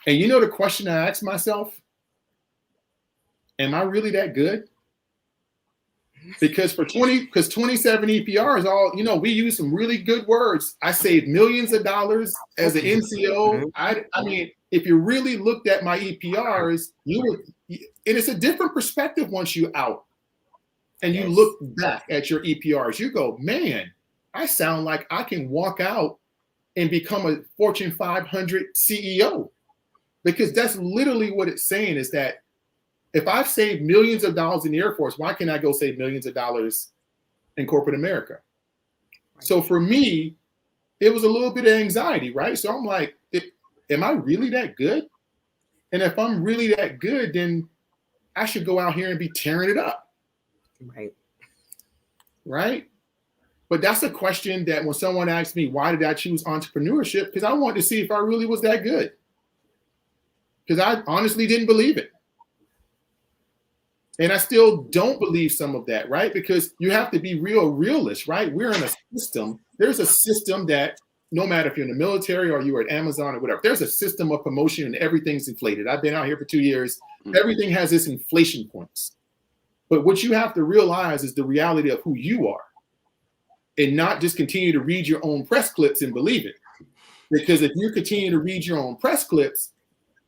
And you know the question I asked myself? Am I really that good? Because 27 EPRs, all we use some really good words. I saved millions of dollars as an NCO. I mean, if you really looked at my EPRs, and it's a different perspective once you're out and you look back at your EPRs, you go, man, I sound like I can walk out and become a Fortune 500 CEO. Because that's literally what it's saying, is that if I've saved millions of dollars in the Air Force, why can't I go save millions of dollars in corporate America? So for me, it was a little bit of anxiety, right? So I'm like, am I really that good? And if I'm really that good, then I should go out here and be tearing it up. Right? But that's a question that when someone asks me, why did I choose entrepreneurship? Because I wanted to see if I really was that good. Because I honestly didn't believe it. And I still don't believe some of that, right? Because you have to be realist, right? We're in a system. There's a system that no matter if you're in the military or you're at Amazon or whatever, there's a system of promotion and everything's inflated. I've been out here for 2 years. Everything has its inflation points. But what you have to realize is the reality of who you are, and not just continue to read your own press clips and believe it. Because if you continue to read your own press clips,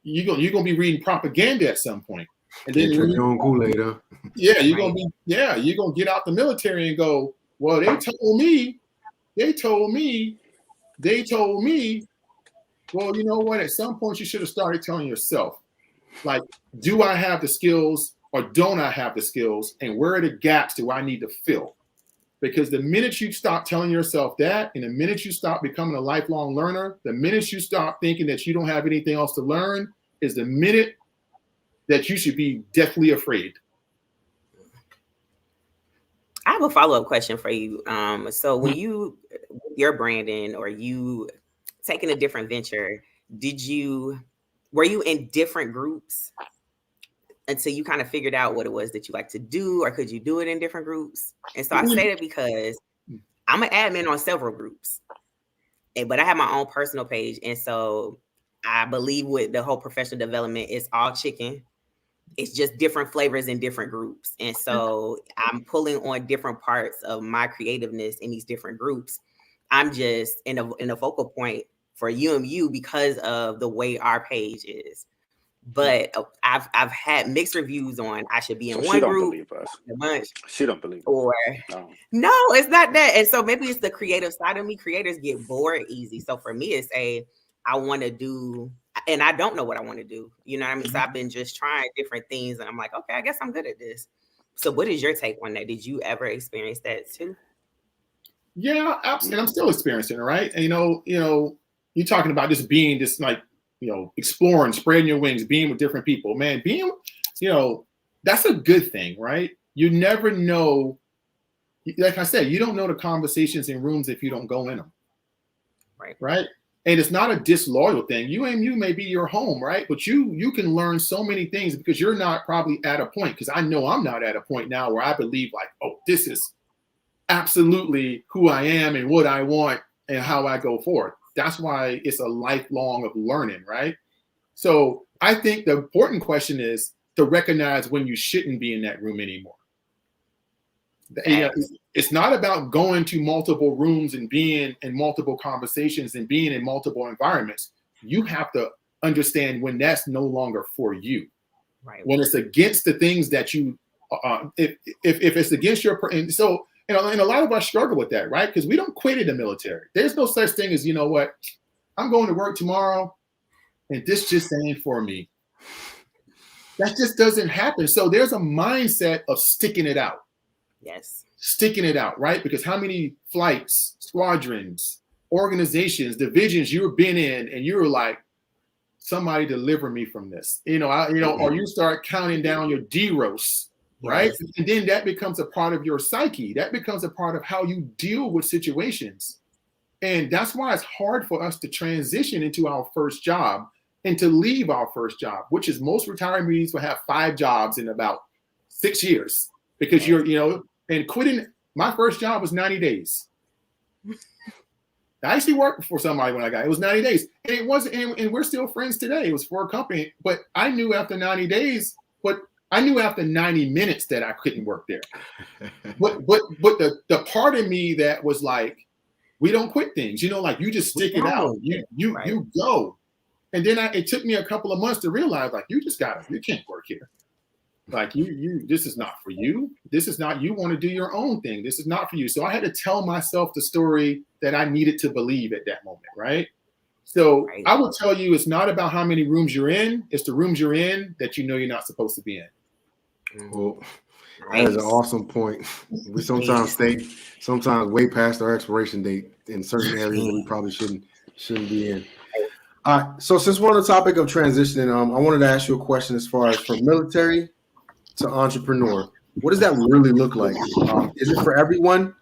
you're going to be reading propaganda at some point. And then you're going to get out the military and go, well, they told me. Well, you know what? At some point, you should have started telling yourself, like, do I have the skills or don't I have the skills? And where are the gaps do I need to fill? Because the minute you stop telling yourself that, and the minute you stop becoming a lifelong learner, the minute you stop thinking that you don't have anything else to learn, is the minute that you should be deathly afraid. I have a follow-up question for you. So when you're branding or you taking a different venture, were you in different groups until you kind of figured out what it was that you like to do, or could you do it in different groups? And so I say that because I'm an admin on several groups, but I have my own personal page. And so I believe with the whole professional development, it's all chicken. It's just different flavors in different groups. And so I'm pulling on different parts of my creativeness in these different groups. I'm just in a focal point for uMu because of the way our page is. But I've had mixed reviews on I should be in one group. She don't believe us. Or no, it's not that. And so maybe it's the creative side of me. Creators get bored easy. So for me, it's I want to do, and I don't know what I want to do. You know what I mean? So I've been just trying different things, and I'm like, okay, I guess I'm good at this. So what is your take on that? Did you ever experience that too? Yeah, absolutely. I'm still experiencing it, right? And you're talking about just being just like, exploring, spreading your wings, being with different people, man, that's a good thing, right? You never know. Like I said, you don't know the conversations in rooms if you don't go in them. Right. And it's not a disloyal thing. uMu may be your home, right? But you can learn so many things because you're not probably at a point, because I know I'm not at a point now where I believe like, oh, this is absolutely who I am and what I want and how I go forward. That's why it's a lifelong of learning, right? So I think the important question is to recognize when you shouldn't be in that room anymore. It's not about going to multiple rooms and being in multiple conversations and being in multiple environments. You have to understand when that's no longer for you. Right. When it's against the things that you, if it's against your, and so, and a lot of us struggle with that, right? Because we don't quit in the military. There's no such thing as, I'm going to work tomorrow and this just ain't for me. That just doesn't happen. So there's a mindset of sticking it out. Yes. Sticking it out, right? Because how many flights, squadrons, organizations, divisions you've been in, and you're like, somebody deliver me from this, or you start counting down your DROS. Right. Yes. And then that becomes a part of your psyche. That becomes a part of how you deal with situations. And that's why it's hard for us to transition into our first job and to leave our first job, which is most retirees will have 5 jobs in about 6 years because and quitting. My first job was 90 days. I actually worked for somebody when it was 90 days. And it wasn't, and we're still friends today. It was for a company, but I knew after 90 days, I knew after 90 minutes that I couldn't work there. But the part of me that was like, we don't quit things, like you just stick it out. You go. And then it took me a couple of months to realize like, you can't work here. Like this is not for you. This is not, you want to do your own thing. This is not for you. So I had to tell myself the story that I needed to believe at that moment. Right. So I will tell you, it's not about how many rooms you're in. It's the rooms you're in that you're not supposed to be in. Well, that is an awesome point. We sometimes sometimes way past our expiration date in certain areas that we probably shouldn't be in. So since we're on the topic of transitioning, I wanted to ask you a question as far as from military to entrepreneur. What does that really look like? Is it for everyone?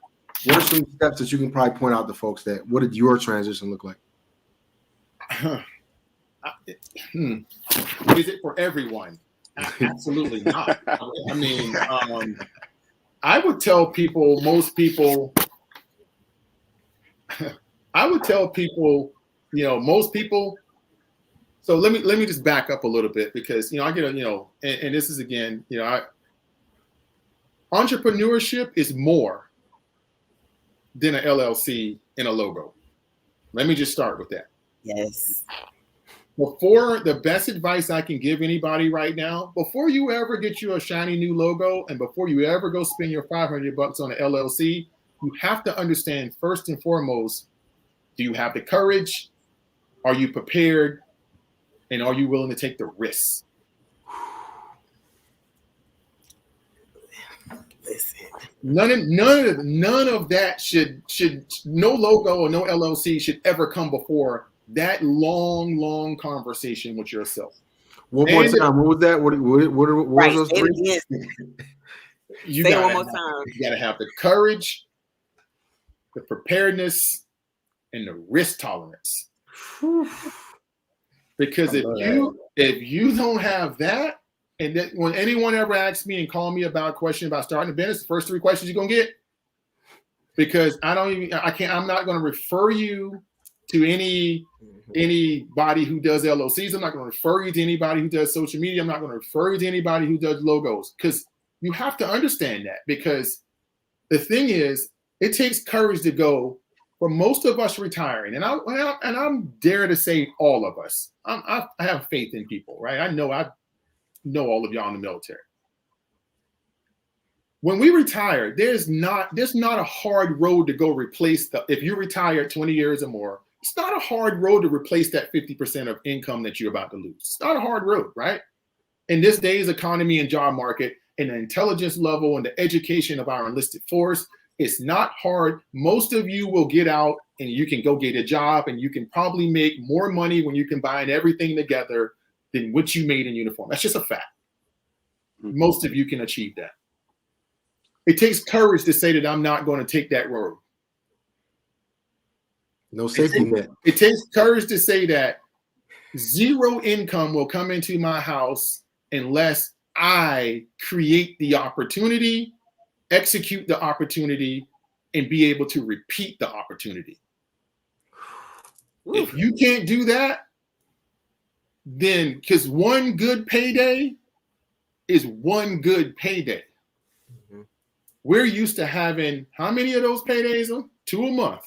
What are some steps that you can probably point out to folks what did your transition look like? Is it for everyone? Absolutely not. I mean, I would tell people, most people, most people. So let me just back up a little bit because, I get, and this is again, entrepreneurship is more than an LLC and a logo. Let me just start with that. Yes. Before, the best advice I can give anybody right now, before you ever get you a shiny new logo and before you ever go spend your $500 on an LLC, you have to understand first and foremost, do you have the courage? Are you prepared? And are you willing to take the risks? Listen. None of that should no logo or no LLC should ever come before that long conversation with yourself. One more time. What was that? What was those three? You say gotta, it one more time. You gotta have the courage, the preparedness, and the risk tolerance. Because if you don't have that, and that when anyone ever asks me and call me about a question about starting a business, the first 3 questions you're gonna get, because I'm not gonna refer you to anybody who does LLCs. I'm not gonna refer you to anybody who does social media. I'm not gonna refer you to anybody who does logos, because you have to understand that. Because the thing is, it takes courage to go. For most of us retiring, and I'm dare to say all of us, I have faith in people, right? I know all of y'all in the military. When we retire, there's not a hard road to go replace if you retire 20 years or more, it's not a hard road to replace that 50% of income that you're about to lose. It's not a hard road, right? In this day's economy and job market, and the intelligence level and the education of our enlisted force, it's not hard. Most of you will get out and you can go get a job, and you can probably make more money when you combine everything together than what you made in uniform. That's just a fact. Most of you can achieve that. It takes courage to say that I'm not going to take that road. No safety net. It takes courage to say that 0 income will come into my house unless I create the opportunity, execute the opportunity, and be able to repeat the opportunity. If you can't do that, then because one good payday is one good payday. We're used to having how many of those paydays? 2 a month.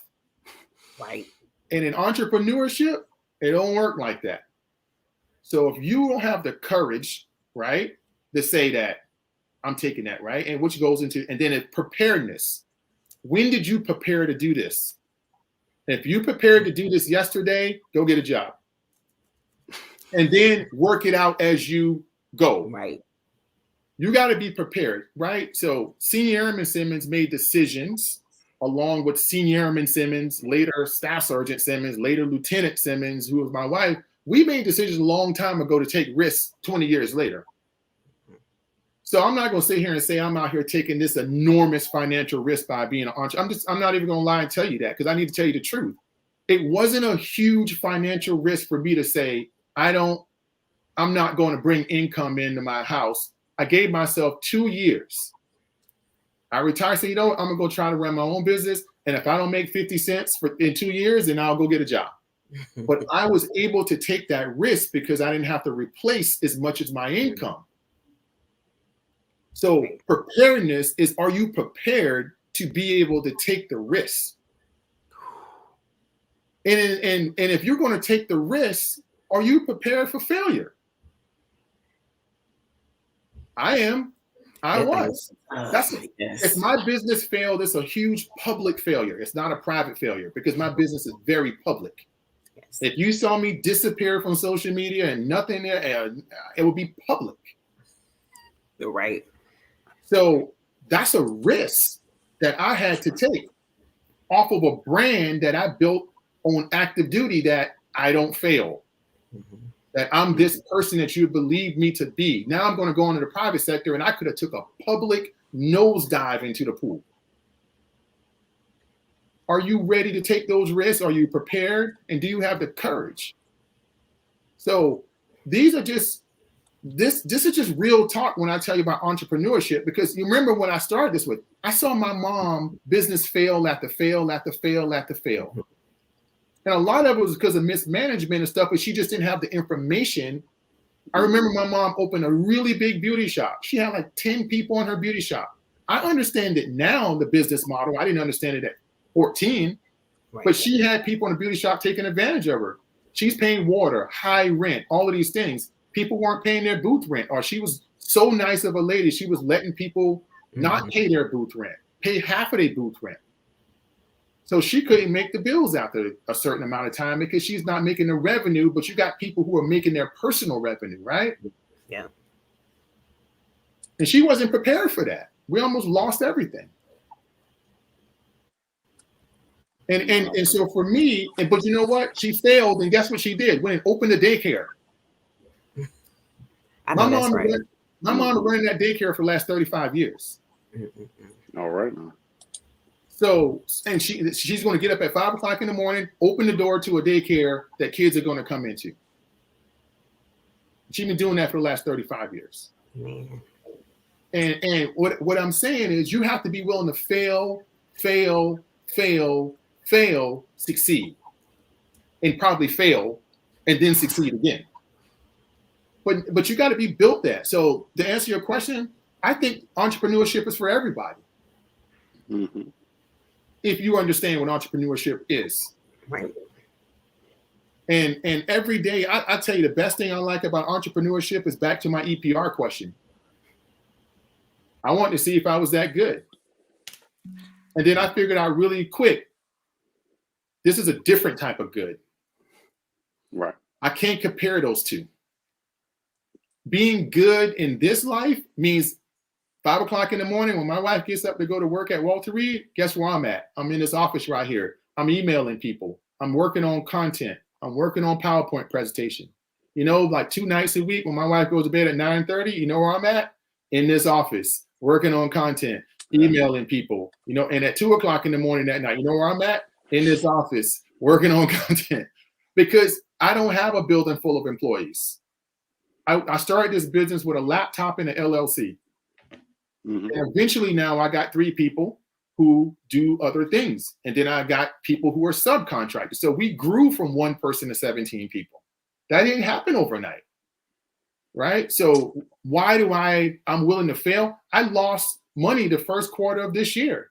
Right. And in entrepreneurship, it don't work like that. So if you don't have the courage, right, to say that I'm taking that, right? And which goes into, and then it's preparedness. When did you prepare to do this? If you prepared to do this yesterday, go get a job. And then work it out as you go. Right. You got to be prepared, right? So Senior Airman Simmons made decisions along with Senior Airman Simmons, later Staff Sergeant Simmons, later Lieutenant Simmons, who was my wife. We made decisions a long time ago to take risks 20 years later. So I'm not going to sit here and say I'm out here taking this enormous financial risk by being an entrepreneur. I'm not even going to lie and tell you that, because I need to tell you the truth. It wasn't a huge financial risk for me to say, I'm not going to bring income into my house. I gave myself 2 years. I retired, said, I'm going to go try to run my own business. And if I don't make 50 cents in 2 years, then I'll go get a job. But I was able to take that risk because I didn't have to replace as much as my income. So preparedness is, are you prepared to be able to take the risk? And if you're going to take the risk, are you prepared for failure? I am. I was. If my business failed, it's a huge public failure. It's not a private failure, because my business is very public. Yes. If you saw me disappear from social media and nothing there, it would be public. You're right. So that's a risk that I had to take off of a brand that I built on active duty, that I don't fail. That I'm this person that you believe me to be. Now I'm going to go into the private sector, and I could have took a public nosedive into the pool. Are you ready to take those risks? Are you prepared? And do you have the courage? So these are just, this is just real talk when I tell you about entrepreneurship, because you remember when I started this with, I saw my mom business fail after fail after fail after fail. And a lot of it was because of mismanagement and stuff, but she just didn't have the information. I remember my mom opened a really big beauty shop. She had like 10 people in her beauty shop. I understand it now, the business model. I didn't understand it at 14, right. But she had people in the beauty shop taking advantage of her. She's paying water, high rent, all of these things. People weren't paying their booth rent, or she was so nice of a lady, she was letting people not pay their booth rent, pay half of their booth rent. So she couldn't make the bills after a certain amount of time because she's not making the revenue, but you got people who are making their personal revenue, right? Yeah. And she wasn't prepared for that. We almost lost everything. And so for me, but you know what? She failed, and guess what she did? Went and opened a daycare. My mom running that daycare for the last 35 years. All right. So, and she's going to get up at 5 o'clock in the morning, open the door to a daycare that kids are going to come into. She's been doing that for the last 35 years. Man. And what I'm saying is you have to be willing to fail, succeed, and probably fail, and then succeed again. But you got to be built that. So to answer your question, I think entrepreneurship is for everybody. Mm-hmm. If you understand what entrepreneurship is. Right. And every day, I tell you, the best thing I like about entrepreneurship is back to my EPR question. I wanted to see if I was that good. And then I figured out really quick, this is a different type of good. Right. I can't compare those two. Being good in this life means 5 o'clock in the morning when my wife gets up to go to work at Walter Reed, guess where I'm at? I'm in this office right here. I'm emailing people. I'm working on content. I'm working on PowerPoint presentation. You know, like 2 nights a week when my wife goes to bed at 9:30, you know where I'm at? In this office, working on content, emailing people, you know, and at 2 o'clock in the morning that night, you know where I'm at? In this office, working on content. Because I don't have a building full of employees. I started this business with a laptop and an LLC. Mm-hmm. And eventually now I got 3 people who do other things. And then I got people who are subcontractors. So we grew from 1 person to 17 people. That didn't happen overnight, right? So why do I'm willing to fail? I lost money the first quarter of this year.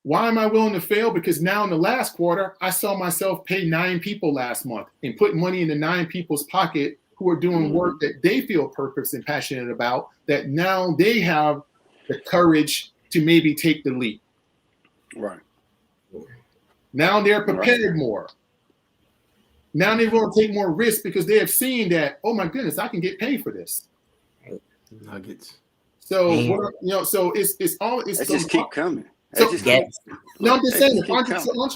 Why am I willing to fail? Because now in the last quarter, I saw myself pay 9 people last month and put money in the 9 people's pocket who are doing work that they feel purpose and passionate about, that now they have the courage to maybe take the leap. Right. Now they're prepared more. Now they want to take more risks because they have seen that, oh my goodness, I can get paid for this. Nuggets. So so it's Just keep coming. So, Yes. No, I'm just saying,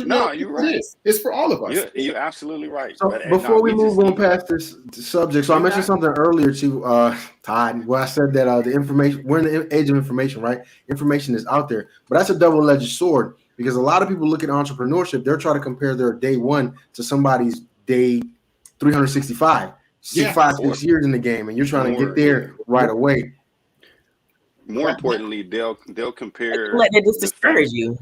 no, you're right. It's for all of us. You're absolutely right. So before we move on past this subject, so I mentioned something earlier to Todd, where I said that the information, we're in the age of information, right? Information is out there, but that's a double-edged sword because a lot of people look at entrepreneurship, they're trying to compare their day 1 to somebody's day 365. See 5-6 years in the game, and you're trying to get there right away. More importantly, they'll compare. Let it just discourage you.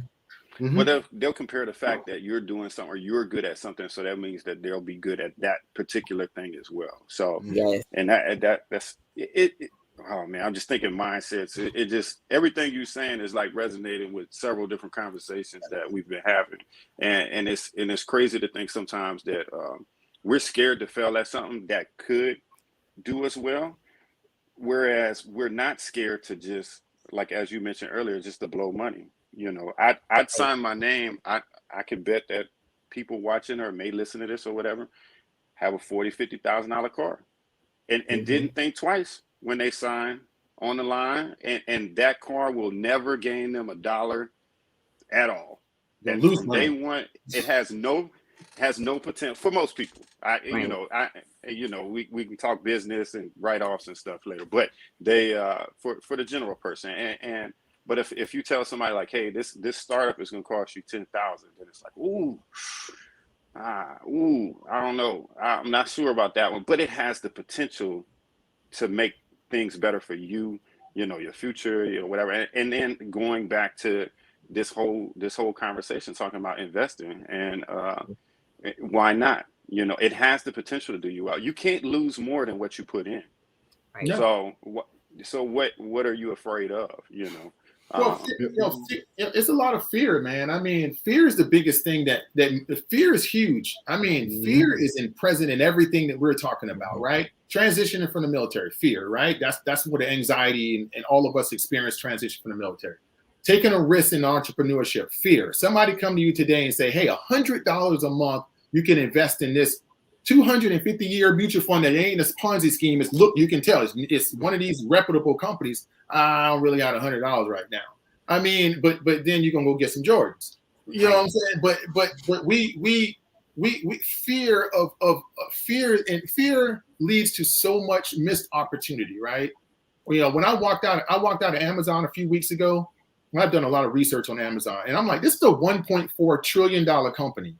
Mm-hmm. Well, they'll compare the fact that you're doing something or you're good at something, so that means that they'll be good at that particular thing as well. So, yes. And that's it. Oh man, I'm just thinking mindsets. It just everything you're saying is like resonating with several different conversations that we've been having, and it's crazy to think sometimes that we're scared to fail at something that could do us well. Whereas we're not scared to just, like as you mentioned earlier, just to blow money. You know, I'd sign my name. I could bet that people watching or may listen to this or whatever have a $40,000-$50,000 car, and didn't think twice when they sign on the line, and that car will never gain them $1 at all. And from day one, it has no potential for most people. We can talk business and write-offs and stuff later, but they for the general person but if you tell somebody like, hey, this startup is going to cost you $10,000, then it's like, I don't know, I'm not sure about that one, but it has the potential to make things better for you, your future, whatever. And then going back to this whole conversation talking about investing and why not? It has the potential to do you well. You can't lose more than what you put in. Right. So what are you afraid of? Well, it's a lot of fear, man. I mean, fear is the biggest thing that fear is huge. I mean, fear is present in everything that we're talking about, right? Transitioning from the military, fear, right? That's what the anxiety and all of us experience transition from the military. Taking a risk in entrepreneurship, fear. Somebody come to you today and say, hey, $100 a month, you can invest in this 250-year mutual fund that ain't a Ponzi scheme. It's look, you can tell it's one of these reputable companies. I don't really got $100 right now. I mean, but then you're gonna go get some Jordans. You know what I'm saying? But we fear of fear, and fear leads to so much missed opportunity, right? You know, when I walked out of Amazon a few weeks ago. I've done a lot of research on Amazon, and I'm like, this is a $1.4 trillion company.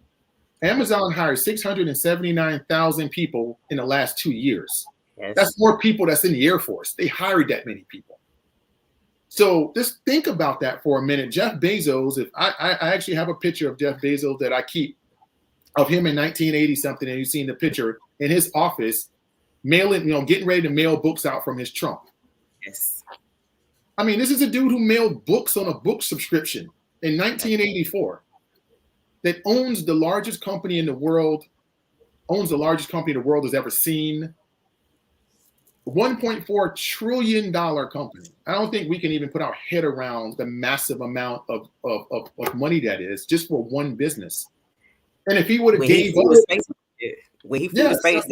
Amazon hired 679,000 people in the last 2 years. Yes. That's more people that's in the Air Force. They hired that many people. So just think about that for a minute. Jeff Bezos, if I actually have a picture of Jeff Bezos that I keep of him in 1980 something, and you've seen the picture in his office, getting ready to mail books out from his trunk. Yes. I mean, this is a dude who mailed books on a book subscription in 1984 that owns the largest company in the world, has ever seen. $1.4 trillion company. I don't think we can even put our head around the massive amount of money that is just for one business. And if he would have gave up, when he flew to space.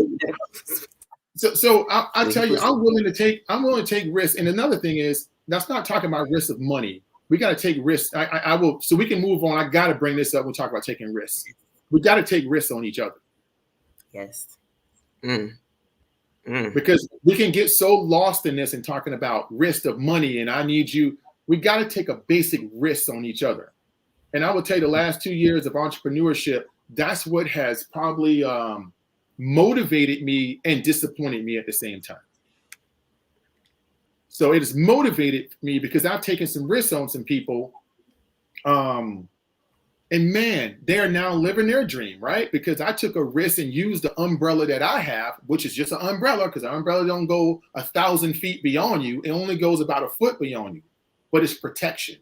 So I tell you, I'm willing to take risks. And another thing is, that's not talking about risk of money. We got to take risks. I will, so we can move on. I got to bring this up. We'll talk about taking risks. We got to take risks on each other. Yes. Because we can get so lost in this and talking about risk of money and I need you. We got to take a basic risk on each other. And I would tell you the last 2 years of entrepreneurship, that's what has probably motivated me and disappointed me at the same time. So it has motivated me because I've taken some risks on some people. And man, they're now living their dream, right? Because I took a risk and used the umbrella that I have, which is just an umbrella, because an umbrella don't go 1,000 feet beyond you. It only goes about a foot beyond you, but it's protection.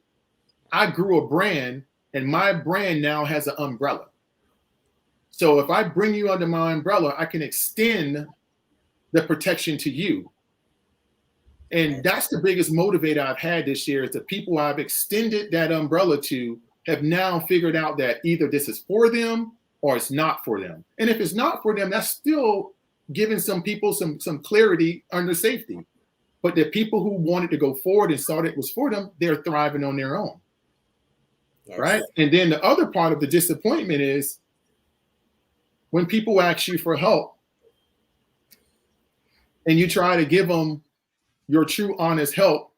I grew a brand and my brand now has an umbrella. So if I bring you under my umbrella, I can extend the protection to you. And that's the biggest motivator I've had this year is the people I've extended that umbrella to have now figured out that either this is for them or it's not for them. And if it's not for them, that's still giving some people some clarity under safety. But the people who wanted to go forward and saw that it was for them, they're thriving on their own. Yes. Right? And then the other part of the disappointment is when people ask you for help and you try to give them your true, honest help,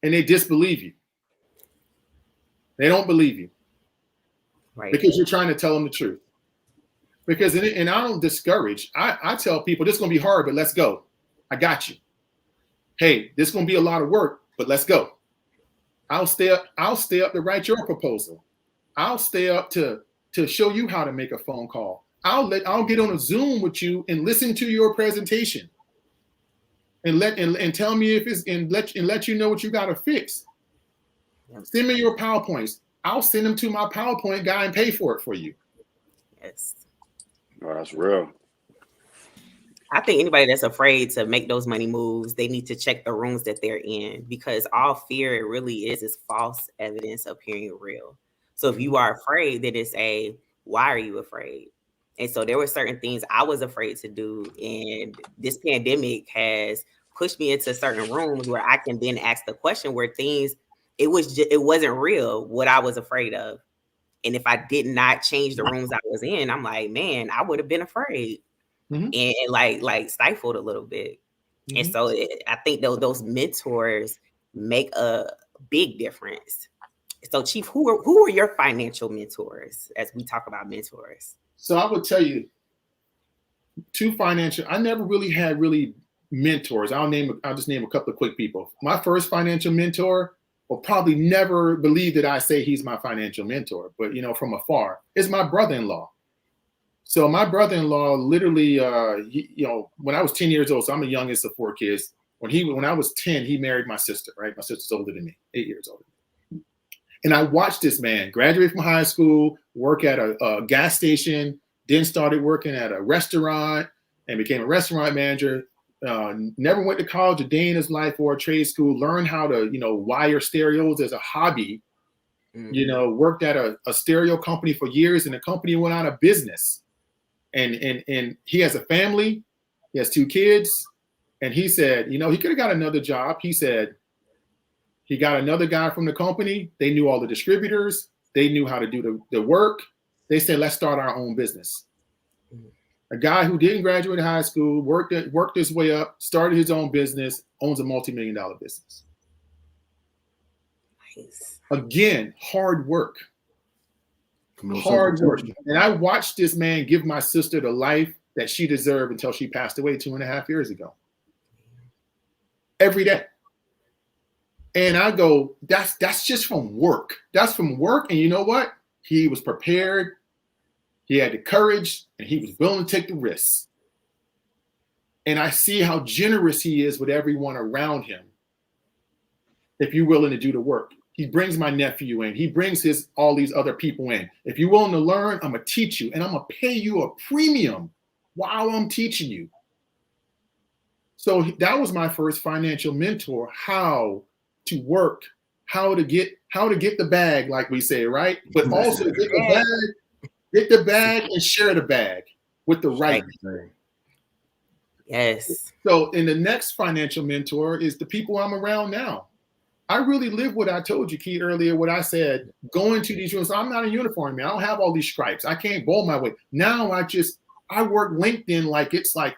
and they disbelieve you. They don't believe you, right? Because you're trying to tell them the truth. Because, and I don't discourage. I tell people, this is going to be hard, but let's go. I got you. Hey, this is going to be a lot of work, but let's go. I'll stay up to write your proposal. I'll stay up to show you how to make a phone call. I'll get on a Zoom with you and listen to your presentation. And tell me if it's and let you know what you got to fix. Send me your PowerPoints. I'll send them to my PowerPoint guy and pay for it for you. Yes. Oh, that's real. I think anybody that's afraid to make those money moves, they need to check the rooms that they're in, because all fear it really is false evidence appearing real. So if you are afraid, then it's why are you afraid? And so there were certain things I was afraid to do. And this pandemic has pushed me into certain rooms where I can then ask the question where things, it wasn't real, what I was afraid of. And if I did not change the rooms I was in, I'm like, man, I would have been afraid and like stifled a little bit. And so I think those mentors make a big difference. So Chief, who are your financial mentors as we talk about mentors? So I would tell you I never really had mentors. I'll just name a couple of quick people. My first financial mentor will probably never believe that I say he's my financial mentor, but from afar, is my brother-in-law. So my brother-in-law literally, when I was 10 years old, so I'm the youngest of 4 kids. When I was 10, he married my sister, right? My sister's older than me, 8 years older. And I watched this man graduate from high school, work at a gas station, then started working at a restaurant and became a restaurant manager. Never went to college a day in his life or a trade school, learned how to, wire stereos as a hobby, worked at a stereo company for years and the company went out of business. and he has a family. He has 2 kids. And he said, he could have got another job. He said he got another guy from the company. They knew all the distributors. They knew how to do the work. They said, let's start our own business. A guy who didn't graduate high school, worked his way up, started his own business, owns a multi-million-dollar business. Nice. Again, hard work. Hard work. And I watched this man give my sister the life that she deserved until she passed away 2.5 years ago. Every day. And I go, that's just from work. That's from work. And you know what? He was prepared. He had the courage, and he was willing to take the risks. And I see how generous he is with everyone around him. If you're willing to do the work. He brings my nephew in. He brings all these other people in. If you're willing to learn, I'm going to teach you. And I'm going to pay you a premium while I'm teaching you. So that was my first financial mentor, how to work, how to get the bag, like we say, right? But also get the bag and share the bag with the right thing. Yes. So in the next financial mentor is the people I'm around now. I really live what I told you, Keith, earlier, what I said, going to these rooms. I'm not a uniform man. I don't have all these stripes. I can't bowl my way. Now I work LinkedIn like it's like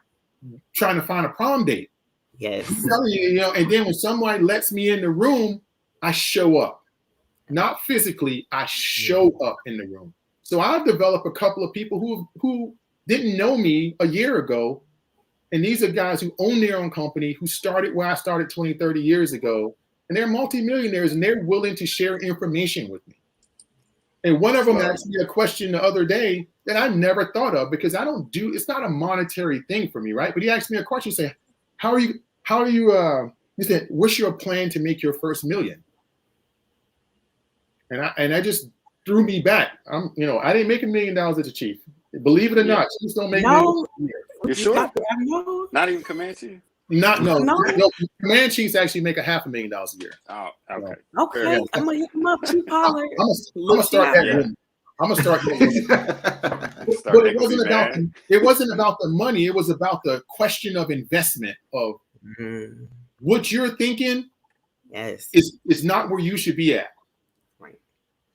trying to find a prom date. Yes. I'm telling you, and then when somebody lets me in the room, I show up. Not physically, I show up in the room. So I've developed a couple of people who didn't know me a year ago. And these are guys who own their own company, who started where I started 20, 30 years ago. And they're multimillionaires, and they're willing to share information with me. And one of them asked me a question the other day that I never thought of, because it's not a monetary thing for me, right? But he asked me a question, he said, he said, what's your plan to make your first million? And I just threw me back. I didn't make $1 million as a chief. Believe it or not, chiefs don't make millions a year. You sure? Not even Comanche? No. Command chiefs actually make $500,000 a year. Oh, okay. Okay, I'm gonna hit them up, Chief Pollard. I'm gonna start that room. I'm gonna start that room. But it wasn't about the money. It was about the question of investment of what you're thinking. Yes, is not where you should be at. Right.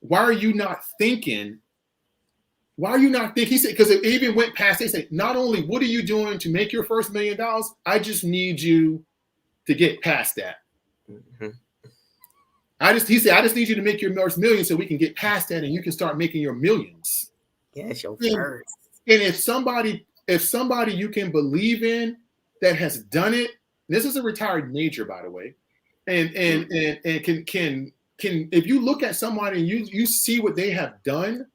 Why are you not thinking? He said, because it even went past, they say, not only what are you doing to make your first $1 million, I just need you to get past that. He said, I just need you to make your first $1 million so we can get past that and you can start making your millions. Yes, your first. And if somebody you can believe in that has done it, this is a retired major, by the way, and can if you look at somebody and you see what they have done,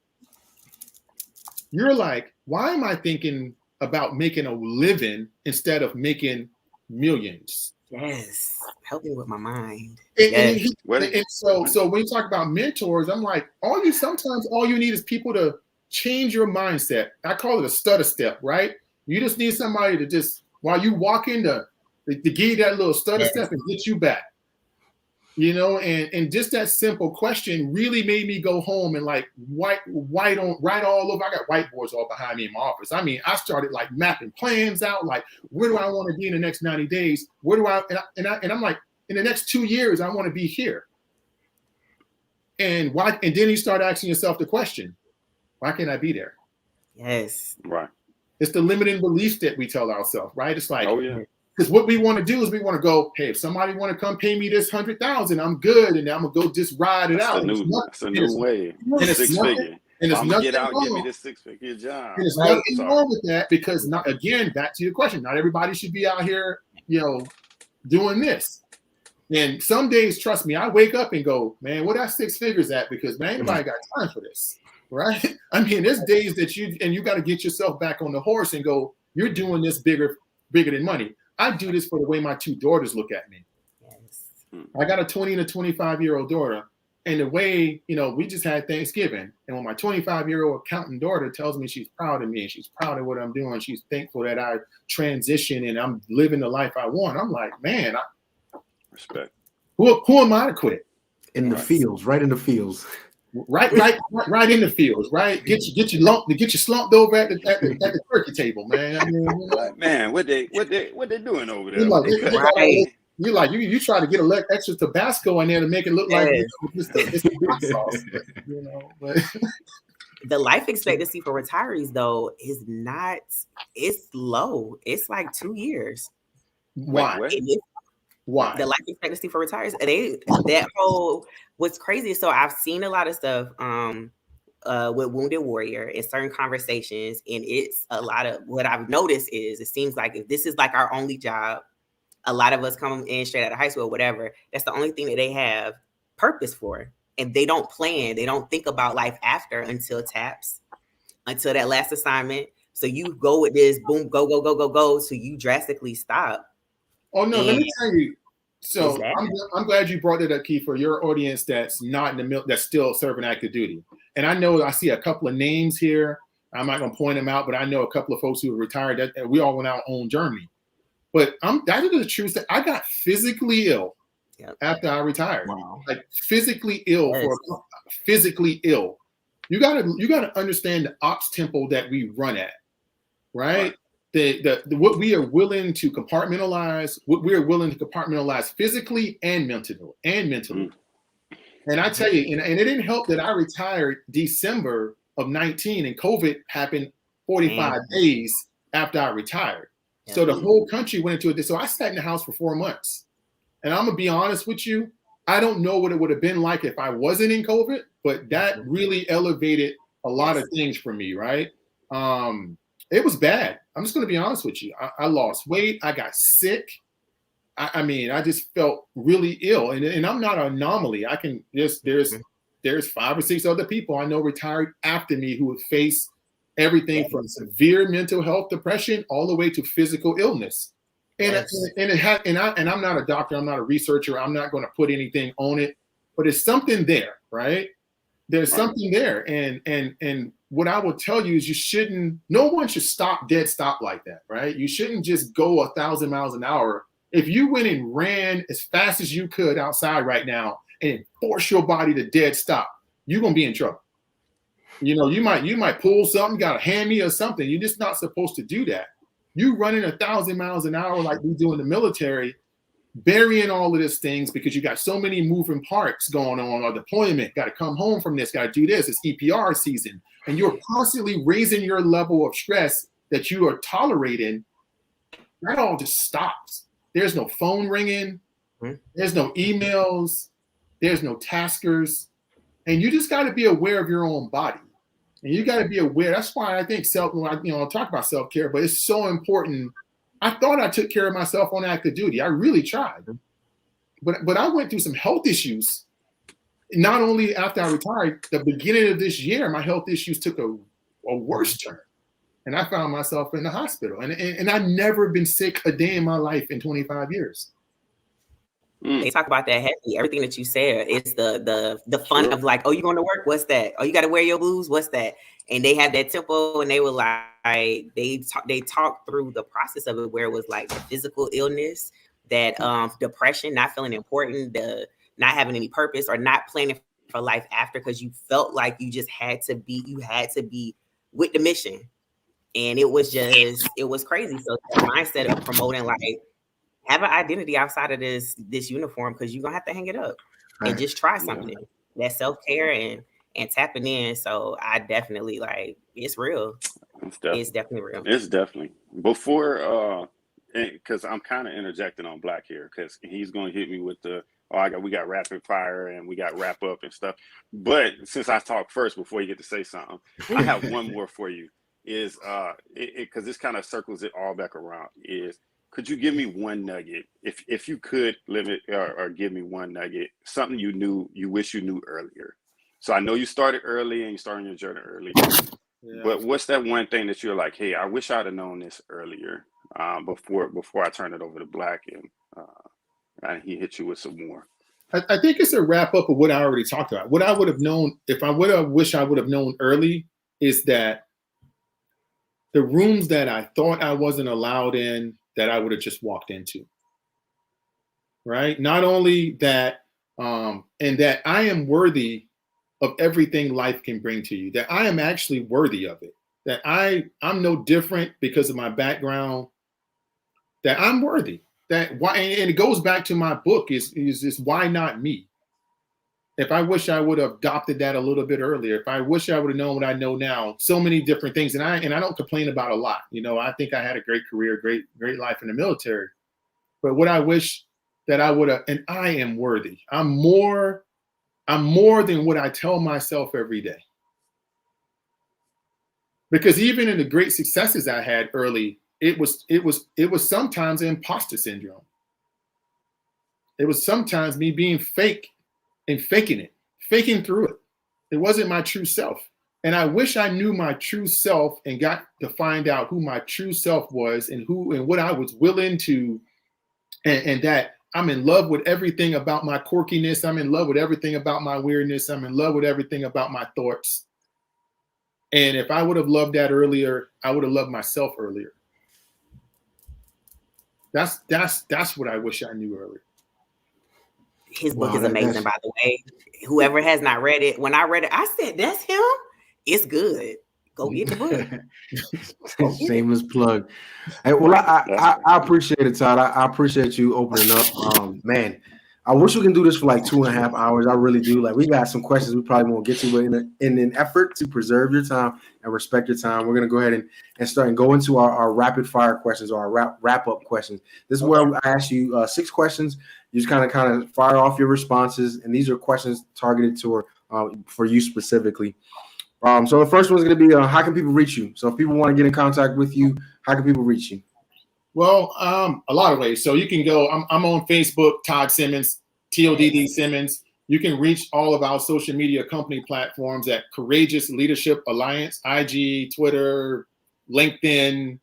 you're like, why am I thinking about making a living instead of making millions? Yes, help me with my mind. And so when you talk about mentors, I'm like, sometimes all you need is people to change your mindset. I call it a stutter step, right? You just need somebody to just, while you walk in, to give you that little stutter step and get you back. And just that simple question really made me go home and like write all over. I got whiteboards all behind me in my office. I mean, I started like mapping plans out, like where do I want to be in the next 90 days? Where do I'm like, in the next 2 years, I want to be here. And why? And then you start asking yourself the question, why can't I be there? Yes. Right. It's the limiting beliefs that we tell ourselves, right? It's like, oh yeah. Because what we want to do is we want to go, hey, if somebody want to come pay me this $100,000, I'm good, and I'm gonna go just ride it out. That's a new way. And it's 6 figure. And it's I'm nothing gonna get out and wrong. get me this 6-figure job. And there's nothing wrong with that, because back to your question, not everybody should be out here, doing this. And some days, trust me, I wake up and go, man, where that 6 figures at? Because man, anybody got time for this, right? I mean, there's days that you got to get yourself back on the horse and go, you're doing this bigger than money. I do this for the way my 2 daughters look at me. Yes. I got a 20 and a 25-year-old daughter. And the way, we just had Thanksgiving. And when my 25-year-old accountant daughter tells me she's proud of me and she's proud of what I'm doing, she's thankful that I transition and I'm living the life I want. I'm like, man, respect. Who am I to quit? In the fields, right in the fields. Right in the fields, right? Get you slumped over at the turkey table, man. I mean, you know, Man, what they doing over there? you What like, they cutting? Right. you try to get a extra Tabasco in there to make it look like, you Yes. know, it's the hot sauce, but, you know. But The life expectancy for retirees though is not, it's low. It's like 2 years. why? What? Why? The life expectancy for retirees, what's crazy. So I've seen a lot of stuff with Wounded Warrior in certain conversations, and it's a lot of what I've noticed is it seems like if this is like our only job, a lot of us come in straight out of high school or whatever, that's the only thing that they have purpose for. And they don't plan, they don't think about life after until TAPS, until that last assignment. So you go with this, boom, go, so you drastically stop. Oh no, let me tell you. So Exactly. I'm glad you brought it up, Keith, for your audience that's not in the middle, that's still serving active duty. And I know I see a couple of names here. I'm not going to point them out, but I know a couple of folks who are retired that we all went out on journey. But that is the truth that I got physically ill after I retired. Wow. Like physically ill Yes. physically ill. You gotta understand the ops tempo that we run at, right? The what we are willing to compartmentalize, physically and mentally. And I tell you, and it didn't help that I retired December of 19 and COVID happened 45 days after I retired. So the whole country went into it. So I sat in the house for 4 months. And I'm gonna be honest with you, I don't know what it would have been like if I wasn't in COVID, but that really elevated a lot of things for me, right? It was bad. I'm just gonna be honest with you. I lost weight, I got sick. I mean, I just felt really ill. And I'm not an anomaly. I can there's 5 or 6 other people I know retired after me who have faced everything from severe mental health depression all the way to physical illness. And I'm not a doctor, I'm not a researcher, I'm not going to put anything on it, but it's something there, right? There's something there. And what I will tell you is no one should dead stop like that, right? You shouldn't just go 1,000 miles an hour. If you went and ran as fast as you could outside right now and force your body to dead stop, you're going to be in trouble. You know, you might pull something, got a hammy or something. You're just not supposed to do that. You running 1,000 miles an hour like we do in the military, burying all of these things because you got so many moving parts going on, or deployment, got to come home from this, got to do this, it's EPR season. And you're constantly raising your level of stress that you are tolerating. That all just stops. There's no phone ringing. There's no emails. There's no taskers. And you just got to be aware of your own body. And you got to be aware. That's why I think I'll talk about self-care, but it's so important. I thought I took care of myself on active duty. I really tried. But I went through some health issues. Not only after I retired, the beginning of this year, my health issues took a worse turn. And I found myself in the hospital. And I've never been sick a day in my life in 25 years. They talk about that heavy. Everything that you said, it's the fun of like, oh, you going to work? What's that? Oh, you got to wear your blues? What's that? And they had that tempo, and they were like, they talked through the process of it, where it was like the physical illness, that depression, not feeling important, the not having any purpose, or not planning for life after, because you felt like you had to be with the mission, and it was crazy. So the mindset of promoting like, have an identity outside of this uniform, because you're gonna have to hang it up and just try something. That self-care and tapping in. So I definitely it's real. It's definitely real. It's definitely before because I'm kind of interjecting on Black here, because he's gonna hit me with we got rapid fire and we got wrap up and stuff. But since I talk first before you get to say something, I have one more for you. Is because this kind of circles it all back around. Could you give me one nugget, if you could limit or give me one nugget, something you wish you knew earlier? So I know you started early and you started your journey early, but what's that one thing that you're like, hey, I wish I'd have known this earlier before I turn it over to Black and he hit you with some more? I think it's a wrap up of what I already talked about. What I would have known, if I would have wished I would have known early, is that the rooms that I thought I wasn't allowed in, that I would have just walked into, right? Not only that, and that I am worthy of everything life can bring to you, that I am actually worthy of it, that I'm no different because of my background, that I'm worthy. That why, and it goes back to my book is this, why not me? If I wish I would have adopted that a little bit earlier, if I wish I would have known what I know now, so many different things. And I don't complain about a lot. You know, I think I had a great career, great life in the military. But what I wish that I would have, and I am worthy. I'm more than what I tell myself every day. Because even in the great successes I had early, it was sometimes imposter syndrome. It was sometimes me being fake and faking through it. It wasn't my true self. And I wish I knew my true self and got to find out who my true self was and who and what I was willing to, and that I'm in love with everything about my quirkiness. I'm in love with everything about my weirdness. I'm in love with everything about my thoughts. And if I would have loved that earlier, I would have loved myself earlier. That's what I wish I knew earlier. His book is amazing, by the way. Whoever has not read it, when I read it, I said, that's him. It's good. Go get the book. Shameless plug. Hey, well, I appreciate it, Todd. I appreciate you opening up. Man, I wish we can do this for like 2.5 hours. I really do. Like, we got some questions we probably won't get to, but in an effort to preserve your time and respect your time, we're going to go ahead and start and go into our rapid fire questions, or our wrap up questions. This is where I ask you 6 questions. You just kind of fire off your responses, and these are questions targeted to for you specifically. So the first one is going to be, how can people reach you? So if people want to get in contact with you, how can people reach you? Well, a lot of ways. So you can go, I'm on Facebook, Todd Simmons, TODD Simmons. You can reach all of our social media company platforms at Courageous Leadership Alliance, IG, Twitter, LinkedIn,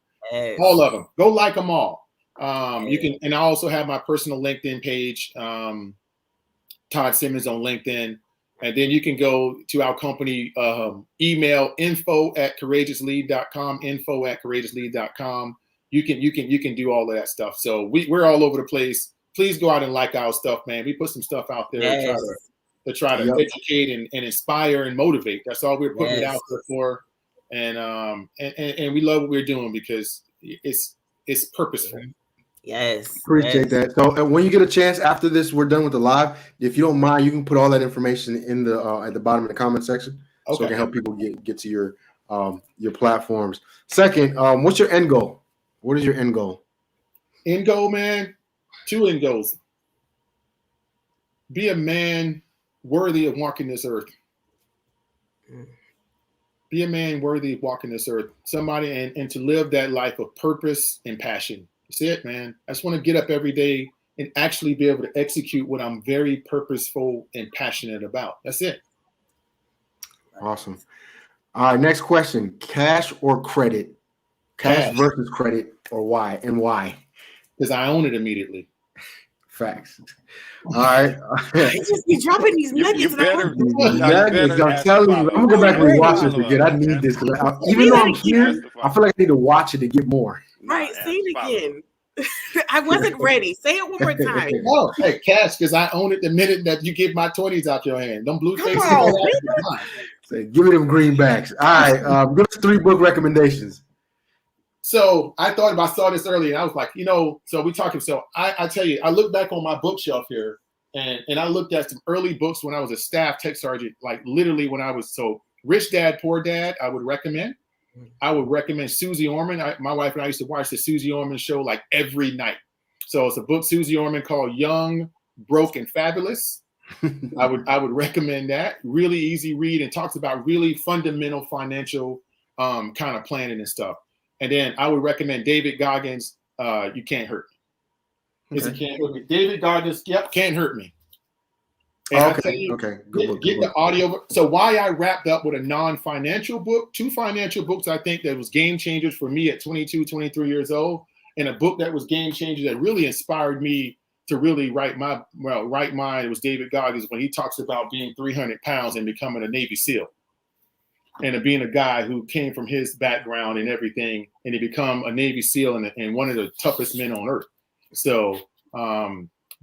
all of them. Go like them all. You can, and I also have my personal LinkedIn page, Todd Simmons on LinkedIn. And then you can go to our company email, info@courageouslead.com, info@courageouslead.com. You can do all of that stuff. So we're all over the place. Please go out and like our stuff, man. We put some stuff out there to try to educate and inspire and motivate. That's all we're putting it out there for. And we love what we're doing because it's purposeful. Yes. Appreciate that. So when you get a chance after this, we're done with the live. If you don't mind, you can put all that information in the at the bottom of the comment section, so it can help people get to your platforms. Second, what's your end goal? What is your end goal? End goal, man. 2 end goals. Be a man worthy of walking this earth. Be a man worthy of walking this earth. Somebody and to live that life of purpose and passion. That's it, man. I just want to get up every day and actually be able to execute what I'm very purposeful and passionate about. That's it. Awesome. All right, next question. Cash or credit? Cash versus credit, or why? And why? Because I own it immediately. Facts. All right. You just be dropping these nuggets. You better. I'm telling you, I'm going to go back and rewatch this again. I need this, because even though I'm here, I feel like I need to watch it to get more. Right, say it again. I wasn't ready. Say it one more time. Oh, hey, cash, because I own it the minute that you get my 20s out your hand. Them blue faces. Say, give me them greenbacks. All right. Give us 3 book recommendations. So I thought about, I saw this earlier, and I was like, so we talking. So I tell you, I look back on my bookshelf here, and I looked at some early books when I was a staff tech sergeant, like literally when I was, so Rich Dad, Poor Dad, I would recommend. I would recommend Susie Orman. My wife and I used to watch the Susie Orman show like every night. So it's a book, Susie Orman, called Young, Broke, and Fabulous. I would recommend that. Really easy read, and talks about really fundamental financial kind of planning and stuff. And then I would recommend David Goggins, You Can't Hurt Me. Is it Can't Hurt Me? David Goggins, Can't Hurt Me. And Okay. Get the audio. So why I wrapped up with a non-financial book, 2 financial books I think that was game changers for me at 22, 23 years old, and a book that was game changer that really inspired me to really write mind. It was David Goggins, when he talks about being 300 pounds and becoming a Navy SEAL. And being a guy who came from his background and everything, and he become a Navy SEAL and one of the toughest men on earth. So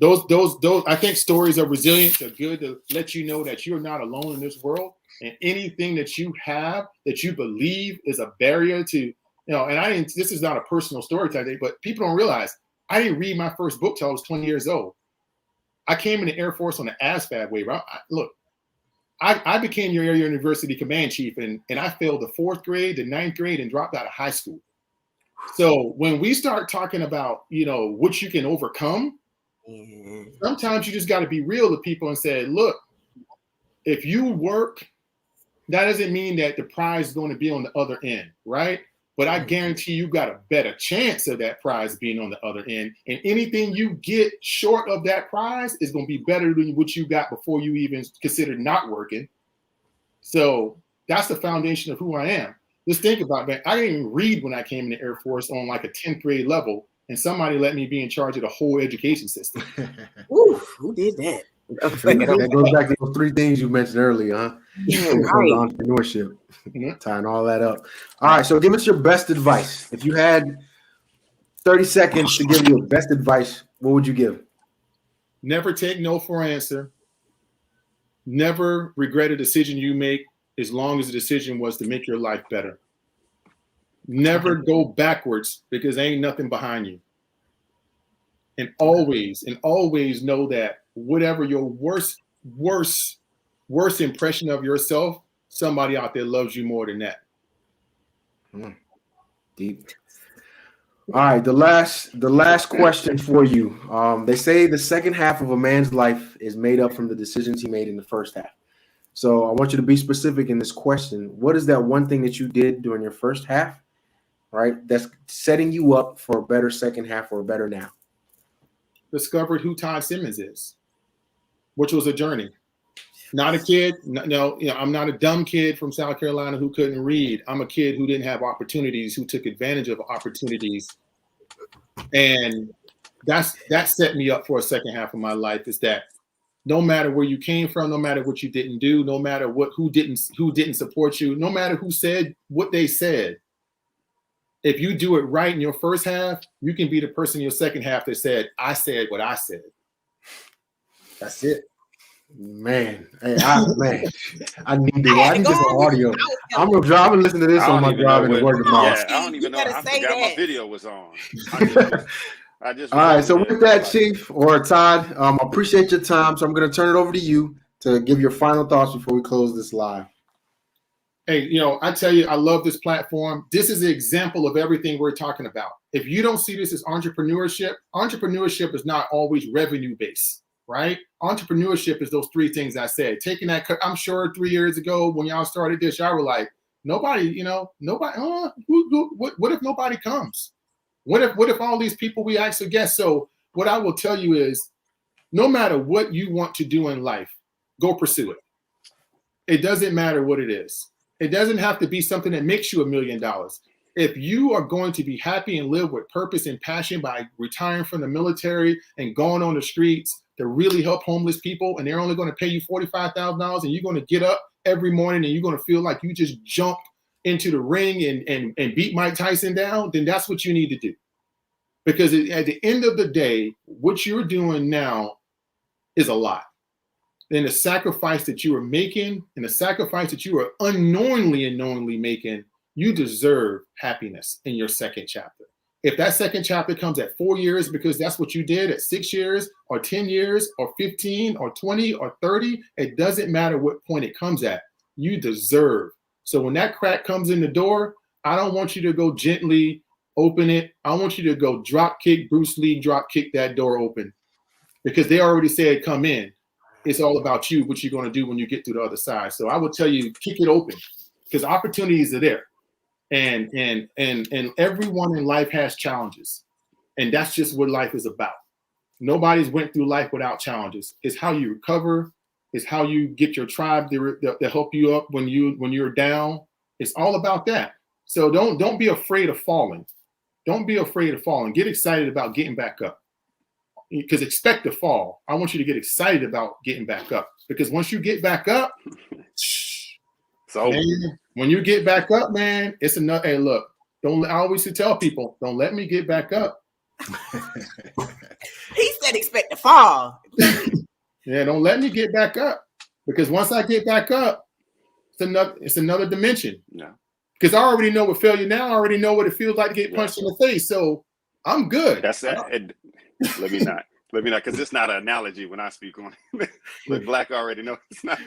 those I think stories of resilience are good to let you know that you're not alone in this world, and anything that you have that you believe is a barrier to, you know, and this is not a personal story today, but people don't realize I didn't read my first book till I was 20 years old. I came in the Air Force on the ASVAB waiver. I became your area university command chief, and I failed the 4th grade, the 9th grade, and dropped out of high school. So when we start talking about, you know, what you can overcome, sometimes you just got to be real to people and say, look, if you work, that doesn't mean that the prize is going to be on the other end, right? But I guarantee you got a better chance of that prize being on the other end. And anything you get short of that prize is going to be better than what you got before you even considered not working. So that's the foundation of who I am. Just think about that. I didn't even read when I came in the Air Force on like a 10th grade level, and somebody let me be in charge of the whole education system. Ooh, who did that? That goes back to those 3 things you mentioned earlier, huh? Yeah, Right. Entrepreneurship, tying all that up. All right, so give us your best advice. If you had 30 seconds to give your best advice, what would you give? Never take no for an answer. Never regret a decision you make, as long as the decision was to make your life better. Never go backwards, because ain't nothing behind you. And always know that whatever your worst impression of yourself, somebody out there loves you more than that. Deep. All right, the last question for you. They say the second half of a man's life is made up from the decisions he made in the first half. So I want you to be specific in this question. What is that one thing that you did during your first half, right, that's setting you up for a better second half or a better now? Discovered who Todd Simmons is, which was a journey. Not a kid. No, you know, I'm not a dumb kid from South Carolina who couldn't read. I'm a kid who didn't have opportunities, who took advantage of opportunities. And that set me up for a second half of my life, is that no matter where you came from, no matter what you didn't do, no matter who didn't support you, no matter who said what they said, if you do it right in your first half, you can be the person in your second half that said, I said what I said. That's it. Man, hey, I need this. I need this on audio. I'm gonna drive and listen to this on my drive and work tomorrow. Yeah, I don't even know. I forgot my video was on. I just all right, so with that, Chief or Todd, I appreciate your time. So I'm gonna turn it over to you to give your final thoughts before we close this live. Hey, you know, I tell you, I love this platform. This is an example of everything we're talking about. If you don't see this as entrepreneurship is not always revenue based, right? Entrepreneurship is those 3 things I said. Taking that, I'm sure 3 years ago when y'all started this, y'all were like, nobody, what if nobody comes? What if all these people we actually get? So what I will tell you is, no matter what you want to do in life, go pursue it. It doesn't matter what it is. It doesn't have to be something that makes you $1 million. If you are going to be happy and live with purpose and passion by retiring from the military and going on the streets to really help homeless people, and they're only going to pay you $45,000, and you're going to get up every morning and you're going to feel like you just jumped into the ring and beat Mike Tyson down, then that's what you need to do. Because at the end of the day, what you're doing now is a lot. And the sacrifice that you are making, and the sacrifice that you are unknowingly making, you deserve happiness in your second chapter. If that second chapter comes at 4 years because that's what you did, at 6 years or 10 years or 15 or 20 or 30, it doesn't matter what point it comes at, you deserve. So when that crack comes in the door, I don't want you to go gently open it. I want you to go drop kick, Bruce Lee, drop kick that door open, because they already said come in. It's all about you, what you're going to do when you get to the other side. So I would tell you, kick it open, because opportunities are there. And everyone in life has challenges. And that's just what life is about. Nobody's went through life without challenges. It's how you recover. It's how you get your tribe to help you up when you're down. It's all about that. So don't be afraid of falling. Don't be afraid of falling. Get excited about getting back up. Because expect to fall. I want you to get excited about getting back up. Because once you get back up, so man, when you get back up, man, it's enough. Hey, look, I always tell people, don't let me get back up. He said can't expect to fall. Yeah, don't let me get back up, because once I get back up, it's another dimension. Yeah. Because I already know what failure now. I already know what it feels like to get punched in the face. So I'm good. That's that. Let me not, because it's not an analogy when I speak on it. But Black already know it's not.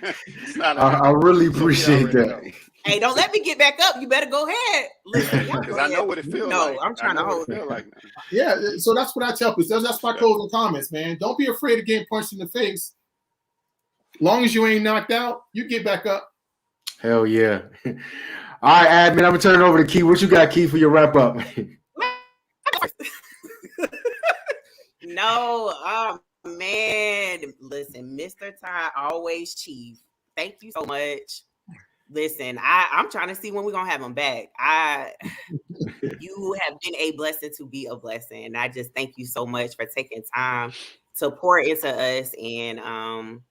I really appreciate that. Know. Hey, don't let me get back up. You better go ahead. Listen, because I know what it feels like. No, I'm trying to hold it. Like. Yeah, so that's what I tell people. That's my closing comments, man. Don't be afraid of getting punched in the face. Long as you ain't knocked out, you get back up. Hell yeah. All right, admin, I'm gonna turn it over to Key. What you got, Key, for your wrap up? No, man. Listen, Mr. Todd, always chief. Thank you so much. Listen, I'm trying to see when we're gonna have him back. You have been a blessing to be a blessing. And I just thank you so much for taking time to pour into us. And I'm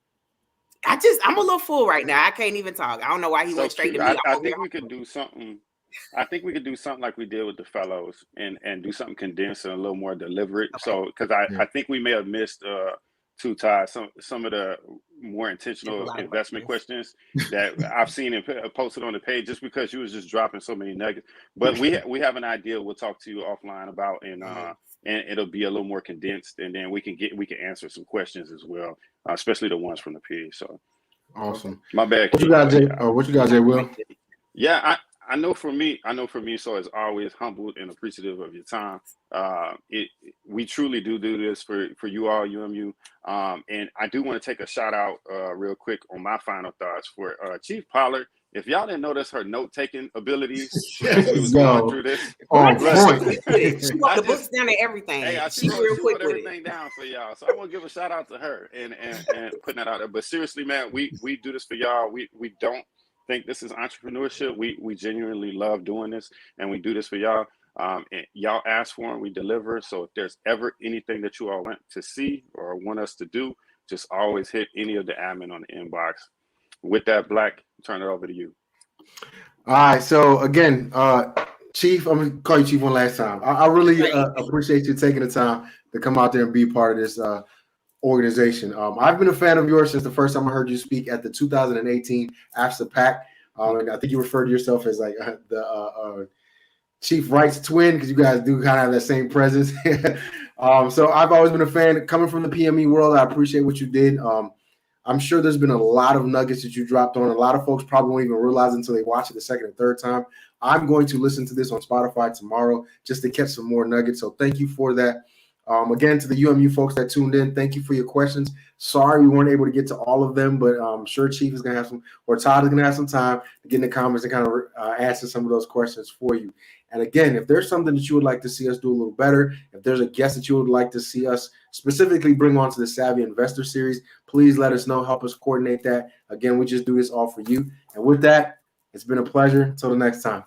a little full right now. I can't even talk. I don't know why he went straight to me. I think we could do something. I think we could do something like we did with the fellows and do something condensed and a little more deliberate. Okay. So, because I think we may have missed to Todd some of the more intentional investment questions that I've seen and posted on the page, just because you was just dropping so many nuggets. But we have an idea we'll talk to you offline about, and it'll be a little more condensed, and then we can answer some questions as well, especially the ones from the page. So awesome. My bad. What you guys say, Will? Yeah, I know for me, so as always, humbled and appreciative of your time. We truly do this for you all, uMu. And I do want to take a shout out real quick on my final thoughts for Chief Pollard. If y'all didn't notice her note-taking abilities as we was going through this. She wrote the books down and everything. Hey, she wrote everything down for y'all. So I want to give a shout out to her and putting that out there. But seriously, man, we do this for y'all. We don't think this is entrepreneurship. We genuinely love doing this, and we do this for y'all. And y'all ask for and we deliver. So if there's ever anything that you all want to see or want us to do, just always hit any of the admin on the inbox. With that, Black, turn it over to you. All right. So again, Chief, I'm gonna call you Chief one last time. I really appreciate you taking the time to come out there and be part of this organization. I've been a fan of yours since the first time I heard you speak at the 2018 AFSA PAC. And I think you referred to yourself as like the Chief Wright's twin, because you guys do kind of have that same presence. So I've always been a fan. Coming from the PME world, I appreciate what you did. I'm sure there's been a lot of nuggets that you dropped on. A lot of folks probably won't even realize until they watch it the second or third time. I'm going to listen to this on Spotify tomorrow just to catch some more nuggets. So thank you for that. Again, to the uMu folks that tuned in, thank you for your questions. Sorry we weren't able to get to all of them, but I'm sure Chief is going to have some, or Todd is going to have some time to get in the comments and kind of answer some of those questions for you. And again, if there's something that you would like to see us do a little better, if there's a guest that you would like to see us specifically bring on to the Savvy Investor Series, please let us know. Help us coordinate that. Again, we just do this all for you. And with that, it's been a pleasure. Until the next time.